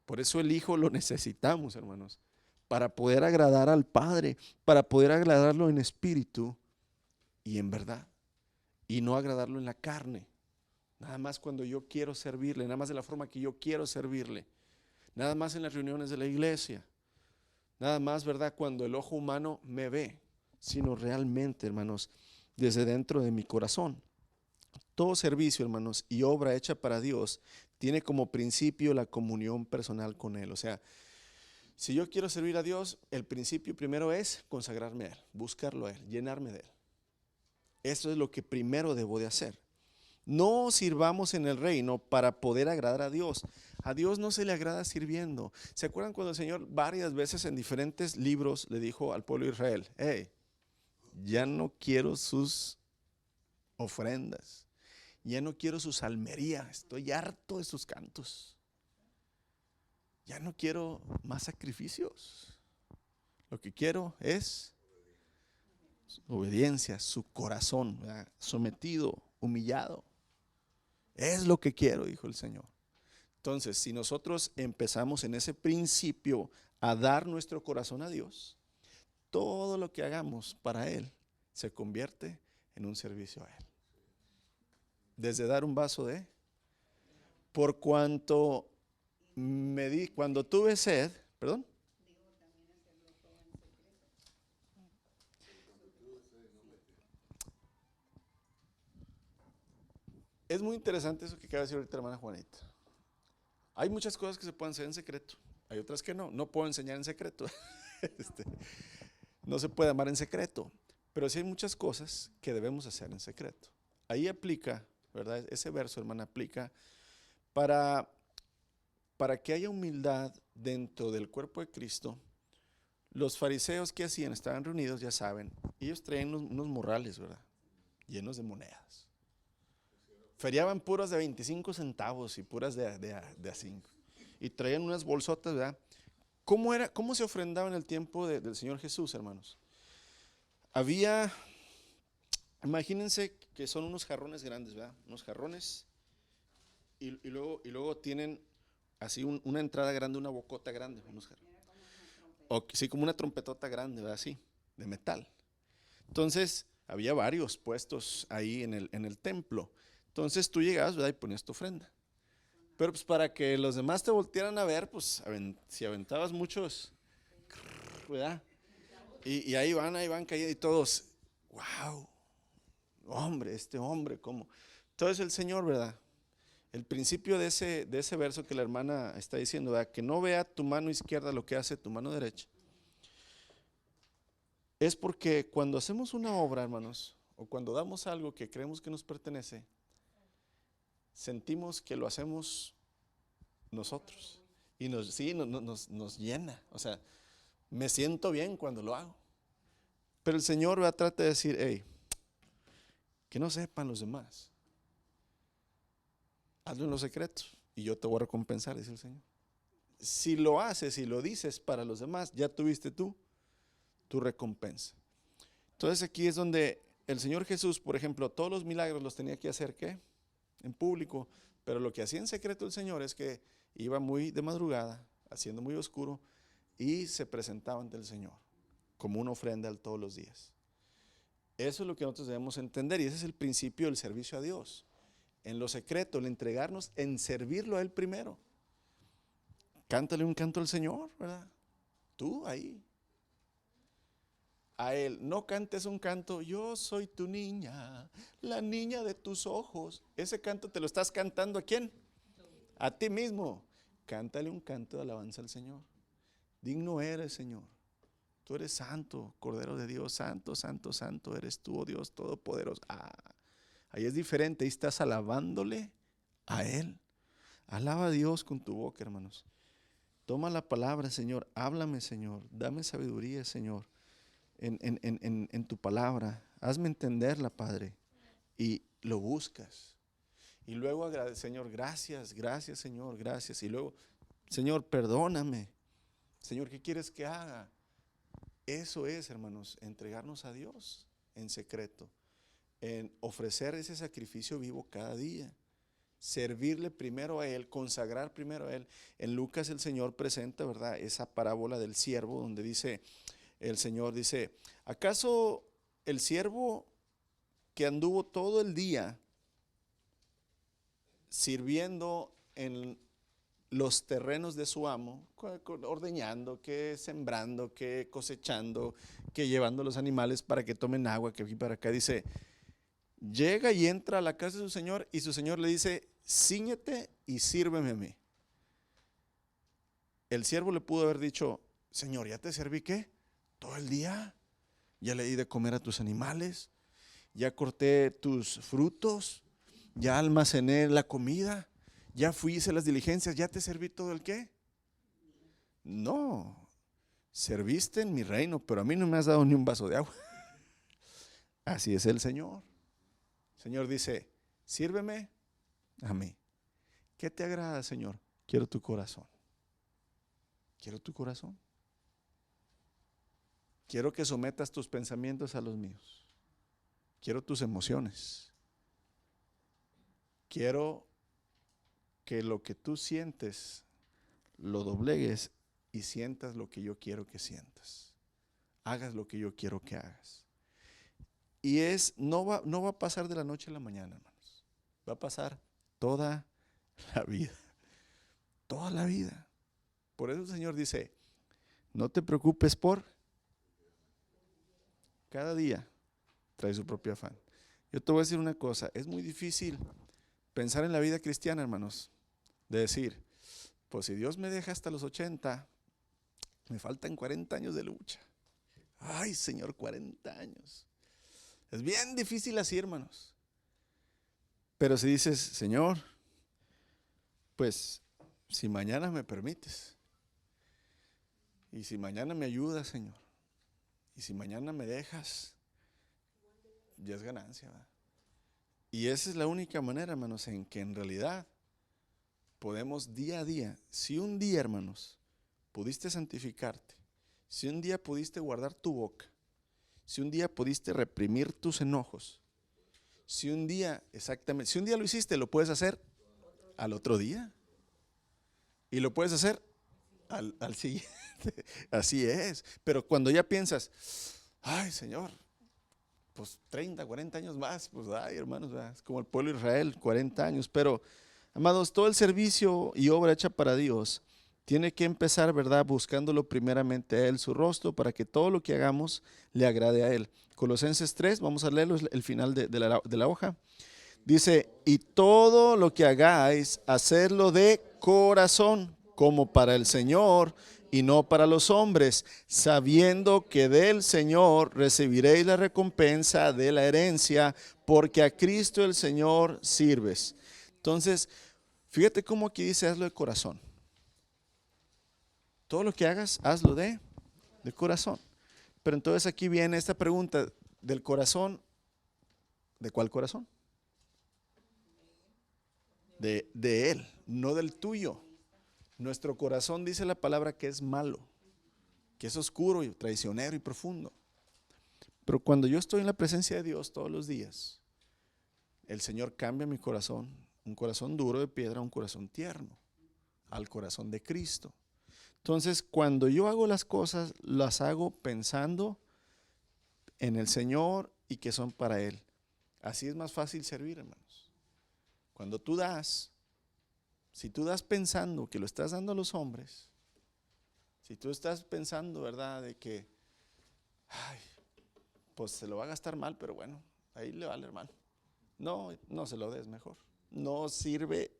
Por eso el Hijo lo necesitamos, hermanos, para poder agradar al Padre, para poder agradarlo en espíritu y en verdad, y no agradarlo en la carne, nada más cuando yo quiero servirle, nada más de la forma que yo quiero servirle, nada más en las reuniones de la iglesia, nada más, ¿verdad?, cuando el ojo humano me ve, sino realmente, hermanos, desde dentro de mi corazón. Todo servicio, hermanos, y obra hecha para Dios tiene como principio la comunión personal con Él. O sea, si yo quiero servir a Dios, el principio primero es consagrarme a Él, buscarlo a Él, llenarme de Él. Eso es lo que primero debo de hacer. No sirvamos en el reino para poder agradar a Dios. A Dios no se le agrada sirviendo. ¿Se acuerdan cuando el Señor varias veces en diferentes libros le dijo al pueblo de Israel, hey, ya no quiero sus ofrendas, ya no quiero su salmería, estoy harto de sus cantos, ya no quiero más sacrificios, lo que quiero es obediencia, su corazón, ¿verdad?, sometido, humillado, es lo que quiero, dijo el Señor. Entonces, si nosotros empezamos en ese principio a dar nuestro corazón a Dios, todo lo que hagamos para Él se convierte en un servicio a Él. Desde dar un vaso de, por cuanto cuando tuve sed, perdón. Es muy interesante eso que acaba de decir ahorita la hermana Juanita. Hay muchas cosas que se pueden hacer en secreto, hay otras que no. No puedo enseñar en secreto. No se puede amar en secreto, pero sí hay muchas cosas que debemos hacer en secreto. Ahí aplica, ¿verdad? Ese verso, hermana, aplica para que haya humildad dentro del cuerpo de Cristo. Los fariseos, ¿qué hacían? Estaban reunidos, ya saben, ellos traían unos morrales, ¿verdad?, llenos de monedas. Feriaban puras de 25 centavos y puras de a 5. Y traían unas bolsotas, ¿verdad? ¿Cómo se ofrendaba en el tiempo del Señor Jesús, hermanos? Había, imagínense que son unos jarrones grandes, ¿verdad? Unos jarrones y luego tienen así una entrada grande, una bocota grande, unos jarrones. Sí, como una trompetota grande, ¿verdad? Así, de metal. Entonces, había varios puestos ahí en el templo. Entonces tú llegabas, ¿verdad?, y ponías tu ofrenda. Pero pues para que los demás te voltearan a ver, pues si aventabas muchos, ¿verdad? Y ahí van cayendo y todos, wow, hombre, este hombre, ¿cómo? Entonces el Señor, ¿verdad? El principio de ese verso que la hermana está diciendo, ¿verdad?, que no vea tu mano izquierda lo que hace tu mano derecha. Es porque cuando hacemos una obra, hermanos, o cuando damos algo que creemos que nos pertenece, sentimos que lo hacemos nosotros y nos llena. O sea, me siento bien cuando lo hago. Pero el Señor va a tratar de decir, hey, que no sepan los demás. Hazlo en los secretos y yo te voy a recompensar, dice el Señor. Si lo haces y lo dices para los demás, ya tuviste tú tu recompensa. Entonces aquí es donde el Señor Jesús, por ejemplo, todos los milagros los tenía que hacer, ¿qué?, en público, pero lo que hacía en secreto el Señor es que iba muy de madrugada, haciendo muy oscuro, y se presentaba ante el Señor como una ofrenda todos los días. Eso es lo que nosotros debemos entender y ese es el principio del servicio a Dios. En lo secreto, el entregarnos, en servirlo a Él primero. Cántale un canto al Señor, ¿verdad? Tú ahí. A Él, no cantes un canto, yo soy tu niña, la niña de tus ojos. Ese canto te lo estás cantando ¿a quién? A ti mismo. Cántale un canto de alabanza al Señor. Digno eres, Señor. Tú eres santo, Cordero de Dios, santo, santo, santo eres tú, oh Dios todopoderoso. Ahí es diferente, ahí estás alabándole a Él. Alaba a Dios con tu boca, hermanos. Toma la palabra, Señor, háblame, Señor, dame sabiduría, Señor, en tu palabra. Hazme entenderla, Padre, y lo buscas. Y luego, Señor, gracias, gracias, Señor, gracias. Y luego, Señor, perdóname. Señor, ¿qué quieres que haga? Eso es, hermanos, entregarnos a Dios en secreto, en ofrecer ese sacrificio vivo cada día, servirle primero a Él, consagrar primero a Él. En Lucas el Señor presenta, ¿verdad?, esa parábola del siervo donde dice, el Señor dice, ¿acaso el siervo que anduvo todo el día sirviendo en los terrenos de su amo, ordeñando, que sembrando, que cosechando, que llevando los animales para que tomen agua, que aquí para acá, dice, llega y entra a la casa de su señor y su señor le dice, cíñete y sírveme a mí? El siervo le pudo haber dicho, Señor, ¿ya te serví qué? Todo el día, ya le di de comer a tus animales, ya corté tus frutos, ya almacené la comida, ya fui, hice las diligencias, ya te serví todo el qué. No, serviste en mi reino, pero a mí no me has dado ni un vaso de agua. Así es el Señor. El Señor dice, sírveme a mí. ¿Qué te agrada, Señor? Quiero tu corazón. Quiero tu corazón. Quiero que sometas tus pensamientos a los míos. Quiero tus emociones. Quiero que lo que tú sientes lo doblegues y sientas lo que yo quiero que sientas. Hagas lo que yo quiero que hagas. Y no va a pasar de la noche a la mañana, hermanos. Va a pasar toda la vida. Toda la vida. Por eso el Señor dice, no te preocupes por cada día trae su propio afán. Yo te voy a decir una cosa, es muy difícil pensar en la vida cristiana, hermanos, de decir, pues si Dios me deja hasta los 80, me faltan 40 años de lucha. Ay, Señor, 40 años. Es bien difícil así, hermanos. Pero si dices, Señor, pues si mañana me permites, y si mañana me ayudas, Señor, y si mañana me dejas, ya es ganancia, ¿verdad? Y esa es la única manera, hermanos, en que en realidad podemos día a día, si un día, hermanos, pudiste santificarte, si un día pudiste guardar tu boca, si un día pudiste reprimir tus enojos, si un día, exactamente, si un día lo hiciste, lo puedes hacer al otro día y lo puedes hacer al siguiente. Así es. Pero cuando ya piensas, ay, Señor, pues 30, 40 años más, pues ay, hermanos, es como el pueblo de Israel, 40 años. Pero, amados, todo el servicio y obra hecha para Dios tiene que empezar, ¿verdad?, buscándolo primeramente a Él, su rostro, para que todo lo que hagamos le agrade a Él. Colosenses 3, vamos a leerlo, el final de la hoja. Dice, y todo lo que hagáis, hacerlo de corazón, como para el Señor y no para los hombres, sabiendo que del Señor recibiréis la recompensa de la herencia, porque a Cristo el Señor sirves. Entonces, fíjate cómo aquí dice, hazlo de corazón. Todo lo que hagas, hazlo de corazón. Pero entonces aquí viene esta pregunta, del corazón, ¿de cuál corazón? De Él, no del tuyo. Nuestro corazón, dice la palabra, que es malo, que es oscuro y traicionero y profundo. Pero cuando yo estoy en la presencia de Dios todos los días, el Señor cambia mi corazón, un corazón duro de piedra a un corazón tierno, al corazón de Cristo. Entonces, cuando yo hago las cosas, las hago pensando en el Señor y que son para Él. Así es más fácil servir, hermanos. Cuando tú das, si tú das pensando que lo estás dando a los hombres, si tú estás pensando, ¿verdad?, de que, ay, pues se lo va a gastar mal, pero bueno, ahí le vale, hermano. No, no se lo des mejor. No sirve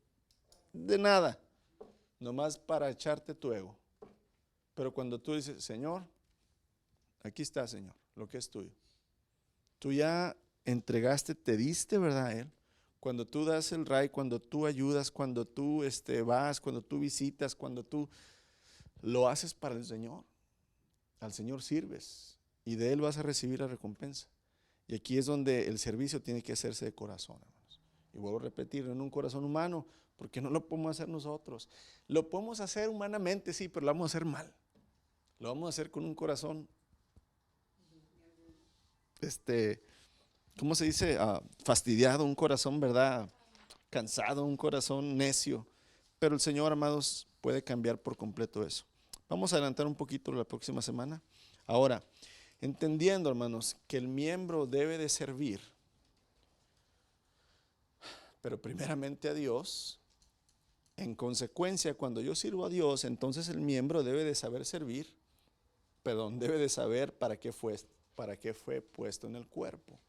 de nada, nomás para echarte tu ego. Pero cuando tú dices, Señor, aquí está, Señor, lo que es tuyo. Tú ya entregaste, te diste, ¿verdad?, a Él. Cuando tú das el ray, cuando tú ayudas, cuando tú vas, cuando tú visitas, cuando tú lo haces para el Señor, al Señor sirves y de Él vas a recibir la recompensa. Y aquí es donde el servicio tiene que hacerse de corazón, hermanos. Y vuelvo a repetir, en un corazón humano, porque no lo podemos hacer nosotros. Lo podemos hacer humanamente, sí, pero lo vamos a hacer mal. Lo vamos a hacer con un corazón, ¿cómo se dice? Fastidiado, un corazón, ¿verdad?, cansado, un corazón necio. Pero el Señor, amados, puede cambiar por completo eso. Vamos a adelantar un poquito la próxima semana. Ahora, entendiendo, hermanos, que el miembro debe de servir, pero primeramente a Dios. En consecuencia, cuando yo sirvo a Dios, entonces el miembro debe de saber servir, debe de saber para qué fue puesto en el cuerpo.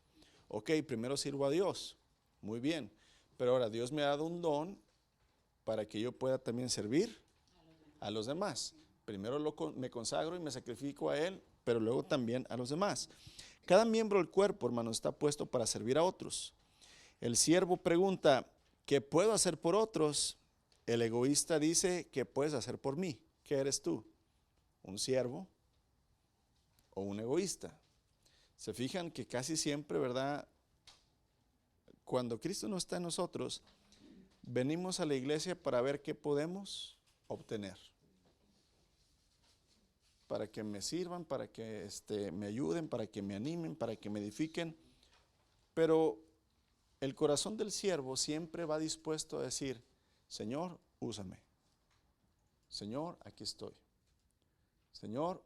Ok, primero sirvo a Dios, muy bien, pero ahora Dios me ha dado un don para que yo pueda también servir a los demás. Primero me consagro y me sacrifico a Él, pero luego también a los demás. Cada miembro del cuerpo, hermano, está puesto para servir a otros. El siervo pregunta, ¿qué puedo hacer por otros? El egoísta dice, ¿qué puedes hacer por mí? ¿Qué eres tú? ¿Un siervo o un egoísta? Se fijan que casi siempre, ¿verdad?, cuando Cristo no está en nosotros, venimos a la iglesia para ver qué podemos obtener. Para que me sirvan, para que me ayuden, para que me animen, para que me edifiquen. Pero el corazón del siervo siempre va dispuesto a decir, Señor, úsame. Señor, aquí estoy. Señor,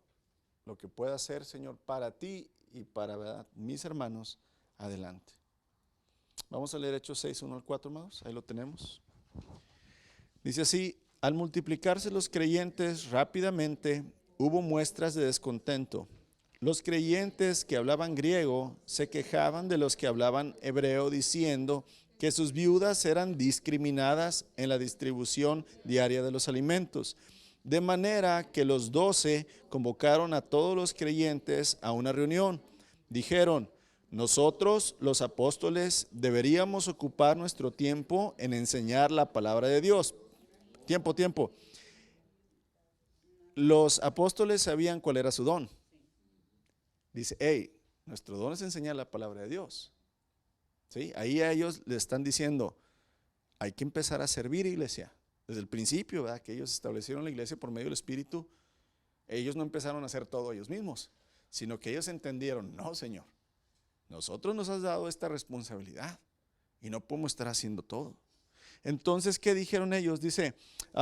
lo que pueda hacer, Señor, para ti y para, ¿verdad?, mis hermanos, adelante. Vamos a leer Hechos 6, 1 al 4, hermanos. Ahí lo tenemos. Dice así, al multiplicarse los creyentes rápidamente, hubo muestras de descontento. Los creyentes que hablaban griego se quejaban de los que hablaban hebreo, diciendo que sus viudas eran discriminadas en la distribución diaria de los alimentos. De manera que los 12 convocaron a todos los creyentes a una reunión. Dijeron, nosotros los apóstoles deberíamos ocupar nuestro tiempo en enseñar la palabra de Dios. Tiempo. Los apóstoles sabían cuál era su don. Dice, hey, nuestro don es enseñar la palabra de Dios. ¿Sí? Ahí a ellos le están diciendo, hay que empezar a servir, iglesia. Desde el principio, ¿verdad?, que ellos establecieron la iglesia por medio del Espíritu, ellos no empezaron a hacer todo ellos mismos, sino que ellos entendieron, no, Señor, nosotros nos has dado esta responsabilidad y no podemos estar haciendo todo. Entonces, ¿qué dijeron ellos? Dice,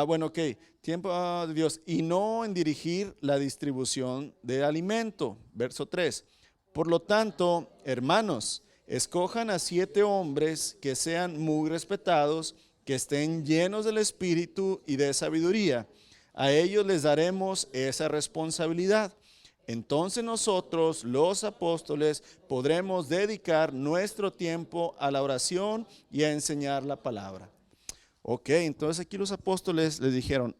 bueno, ok, tiempo de Dios, y no en dirigir la distribución de alimento. Verso 3. Por lo tanto, hermanos, escojan a 7 hombres que sean muy respetados, que estén llenos del Espíritu y de sabiduría. A ellos les daremos esa responsabilidad. Entonces nosotros, los apóstoles, podremos dedicar nuestro tiempo a la oración y a enseñar la palabra. Ok, entonces aquí los apóstoles les dijeron,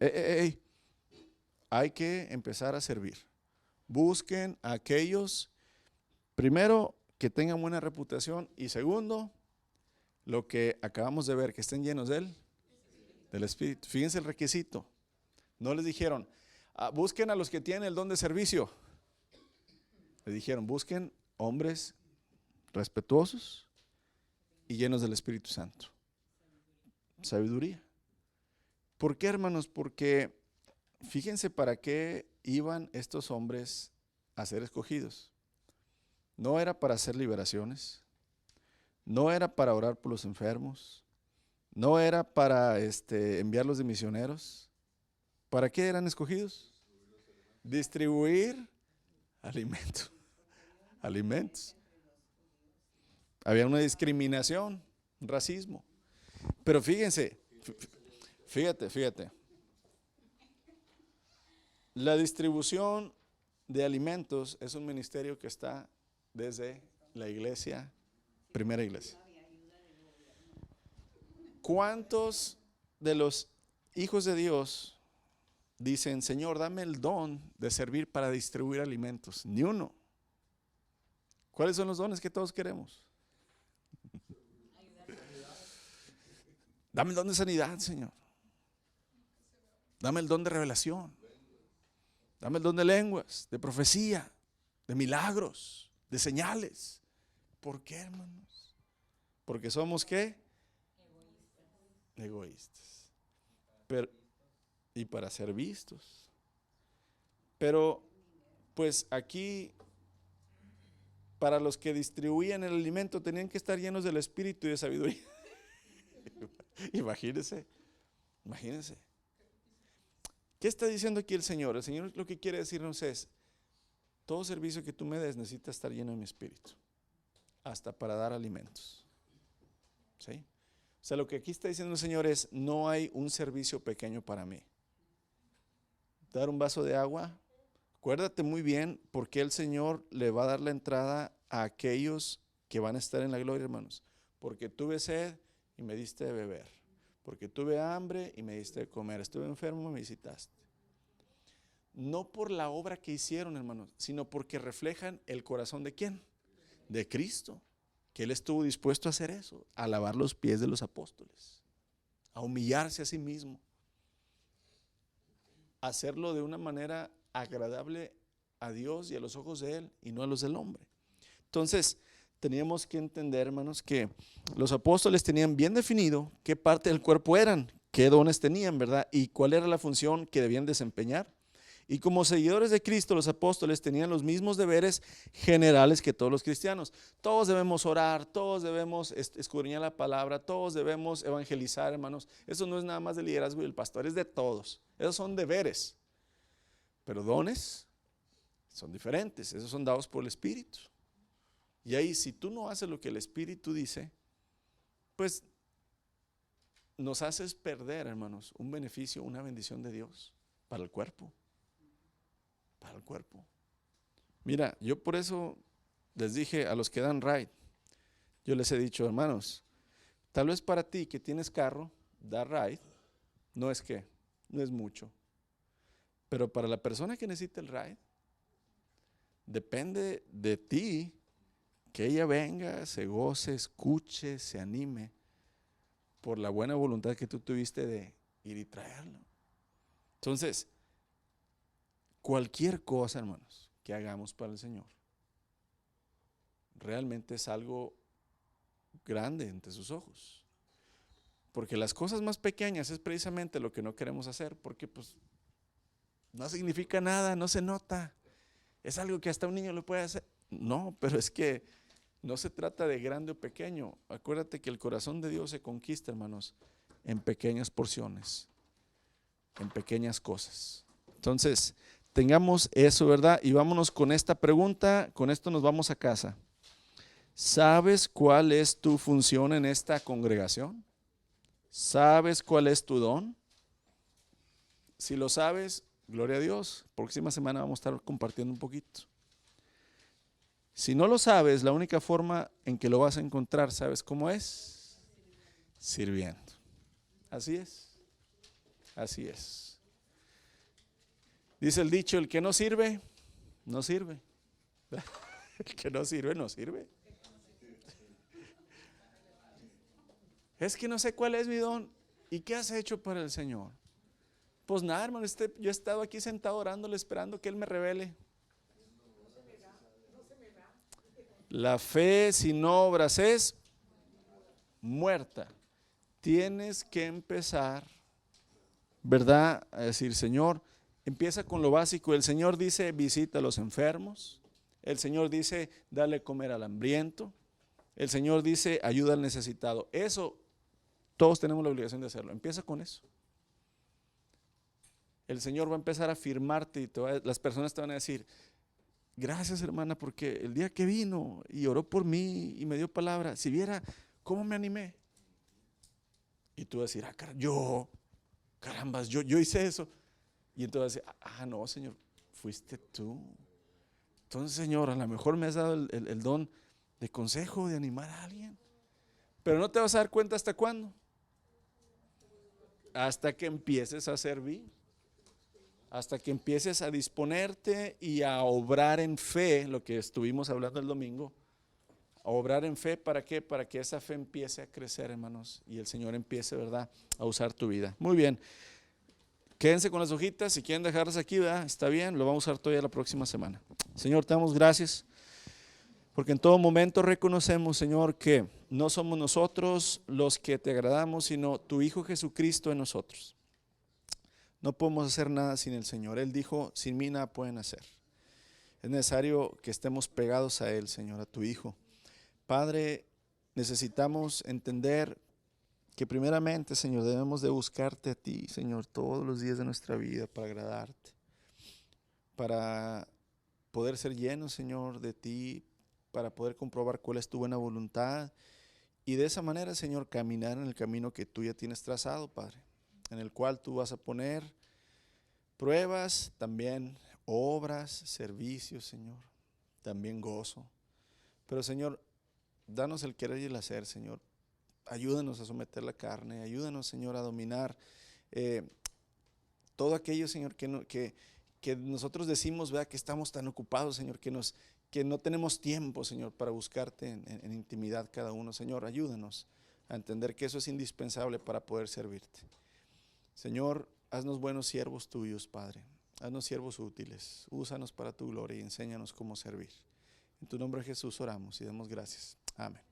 hay que empezar a servir. Busquen a aquellos, primero, que tengan buena reputación y segundo, lo que acabamos de ver, que estén llenos del Espíritu. Fíjense el requisito. No les dijeron, busquen a los que tienen el don de servicio. Les dijeron, busquen hombres respetuosos y llenos del Espíritu Santo. Sabiduría. ¿Por qué, hermanos? Porque fíjense para qué iban estos hombres a ser escogidos. No era para hacer liberaciones, no era para orar por los enfermos, no era para enviarlos de misioneros. ¿Para qué eran escogidos? Distribuir alimentos. Había una discriminación, un racismo. Pero fíjense, fíjate. La distribución de alimentos es un ministerio que está desde la iglesia, primera iglesia. ¿Cuántos de los hijos de Dios dicen, Señor, dame el don de servir para distribuir alimentos? Ni uno. ¿Cuáles son los dones que todos queremos? Dame el don de sanidad, Señor. Dame el don de revelación. Dame el don de lenguas, de profecía, de milagros, de señales. ¿Por qué, hermanos? Porque somos ¿qué? Egoístas. Y para ser vistos. Pero pues aquí, para los que distribuían el alimento, tenían que estar llenos del espíritu y de sabiduría. Imagínense. ¿Qué está diciendo aquí el Señor? El Señor lo que quiere decirnos es, todo servicio que tú me des necesita estar lleno de mi espíritu, hasta para dar alimentos. ¿Sí? O sea, lo que aquí está diciendo el Señor es, no hay un servicio pequeño para mí. Dar un vaso de agua, acuérdate muy bien por qué el Señor le va a dar la entrada a aquellos que van a estar en la gloria, hermanos. Porque tuve sed y me diste de beber. Porque tuve hambre y me diste de comer. Estuve enfermo y me visitaste. No por la obra que hicieron, hermanos, sino porque reflejan el corazón de ¿quién? De Cristo. Que Él estuvo dispuesto a hacer eso, a lavar los pies de los apóstoles, a humillarse a sí mismo, a hacerlo de una manera agradable a Dios y a los ojos de Él y no a los del hombre. Entonces, teníamos que entender, hermanos, que los apóstoles tenían bien definido qué parte del cuerpo eran, qué dones tenían, ¿verdad? Y cuál era la función que debían desempeñar. Y como seguidores de Cristo, los apóstoles tenían los mismos deberes generales que todos los cristianos. Todos debemos orar, todos debemos escudriñar la palabra, todos debemos evangelizar, hermanos. Eso no es nada más del liderazgo y del pastor, es de todos. Esos son deberes. Pero dones son diferentes, esos son dados por el Espíritu. Y ahí, si tú no haces lo que el Espíritu dice, pues nos haces perder, hermanos, un beneficio, una bendición de Dios para el cuerpo. Para el cuerpo. Mira, yo por eso les dije a los que dan ride, yo les he dicho, hermanos, tal vez para ti que tienes carro, dar ride, no es mucho. Pero para la persona que necesita el ride, depende de ti que ella venga, se goce, escuche, se anime por la buena voluntad que tú tuviste de ir y traerlo. Entonces, cualquier cosa, hermanos, que hagamos para el Señor, realmente es algo grande ante sus ojos. Porque las cosas más pequeñas es precisamente lo que no queremos hacer, porque pues no significa nada, no se nota. Es algo que hasta un niño lo puede hacer. No, pero es que no se trata de grande o pequeño. Acuérdate que el corazón de Dios se conquista, hermanos, en pequeñas porciones, en pequeñas cosas. Entonces, tengamos eso, ¿verdad? Y vámonos con esta pregunta, con esto nos vamos a casa. ¿Sabes cuál es tu función en esta congregación? ¿Sabes cuál es tu don? Si lo sabes, gloria a Dios. Próxima semana vamos a estar compartiendo un poquito. Si no lo sabes, la única forma en que lo vas a encontrar, ¿sabes cómo es? Sirviendo. Así es. Así es. Dice el dicho, el que no sirve, no sirve. El que no sirve, no sirve. Es que no sé cuál es mi don. ¿Y qué has hecho para el Señor? Pues nada, hermano, yo he estado aquí sentado orándole, esperando que Él me revele. La fe sin obras es muerta. Tienes que empezar, ¿verdad? A decir, Señor, empieza con lo básico. El Señor dice, visita a los enfermos. El Señor dice, dale comer al hambriento. El Señor dice, ayuda al necesitado. Eso, todos tenemos la obligación de hacerlo. Empieza con eso. El Señor va a empezar a afirmarte y las personas te van a decir, gracias hermana, porque el día que vino y oró por mí y me dio palabra, si viera cómo me animé. Y tú vas a decir, carambas, yo hice eso. Y entonces vas a decir, no, Señor, fuiste tú. Entonces, Señor, a lo mejor me has dado el don de consejo, de animar a alguien. Pero no te vas a dar cuenta hasta cuándo. Hasta que empieces a servir. Hasta que empieces a disponerte y a obrar en fe, lo que estuvimos hablando el domingo. A obrar en fe, ¿para qué? Para que esa fe empiece a crecer, hermanos, y el Señor empiece, ¿verdad?, a usar tu vida. Muy bien. Quédense con las hojitas, si quieren dejarlas aquí, ¿verdad?, está bien, lo vamos a usar todavía la próxima semana. Señor, te damos gracias, porque en todo momento reconocemos, Señor, que no somos nosotros los que te agradamos, sino tu Hijo Jesucristo en nosotros. No podemos hacer nada sin el Señor. Él dijo, sin mí nada pueden hacer. Es necesario que estemos pegados a Él, Señor, a tu Hijo. Padre, necesitamos entender que primeramente, Señor, debemos de buscarte a ti, Señor, todos los días de nuestra vida para agradarte, para poder ser llenos, Señor, de ti, para poder comprobar cuál es tu buena voluntad y de esa manera, Señor, caminar en el camino que tú ya tienes trazado, Padre, en el cual tú vas a poner pruebas, también obras, servicios, Señor, también gozo. Pero, Señor, danos el querer y el hacer, Señor. Ayúdanos a someter la carne, ayúdanos, Señor, a dominar todo aquello, Señor, que nosotros decimos, ¿verdad?, que estamos tan ocupados, Señor, que no tenemos tiempo, Señor, para buscarte en intimidad cada uno. Señor, ayúdanos a entender que eso es indispensable para poder servirte. Señor, haznos buenos siervos tuyos, Padre. Haznos siervos útiles. Úsanos para tu gloria y enséñanos cómo servir. En tu nombre, Jesús, oramos y damos gracias. Amén.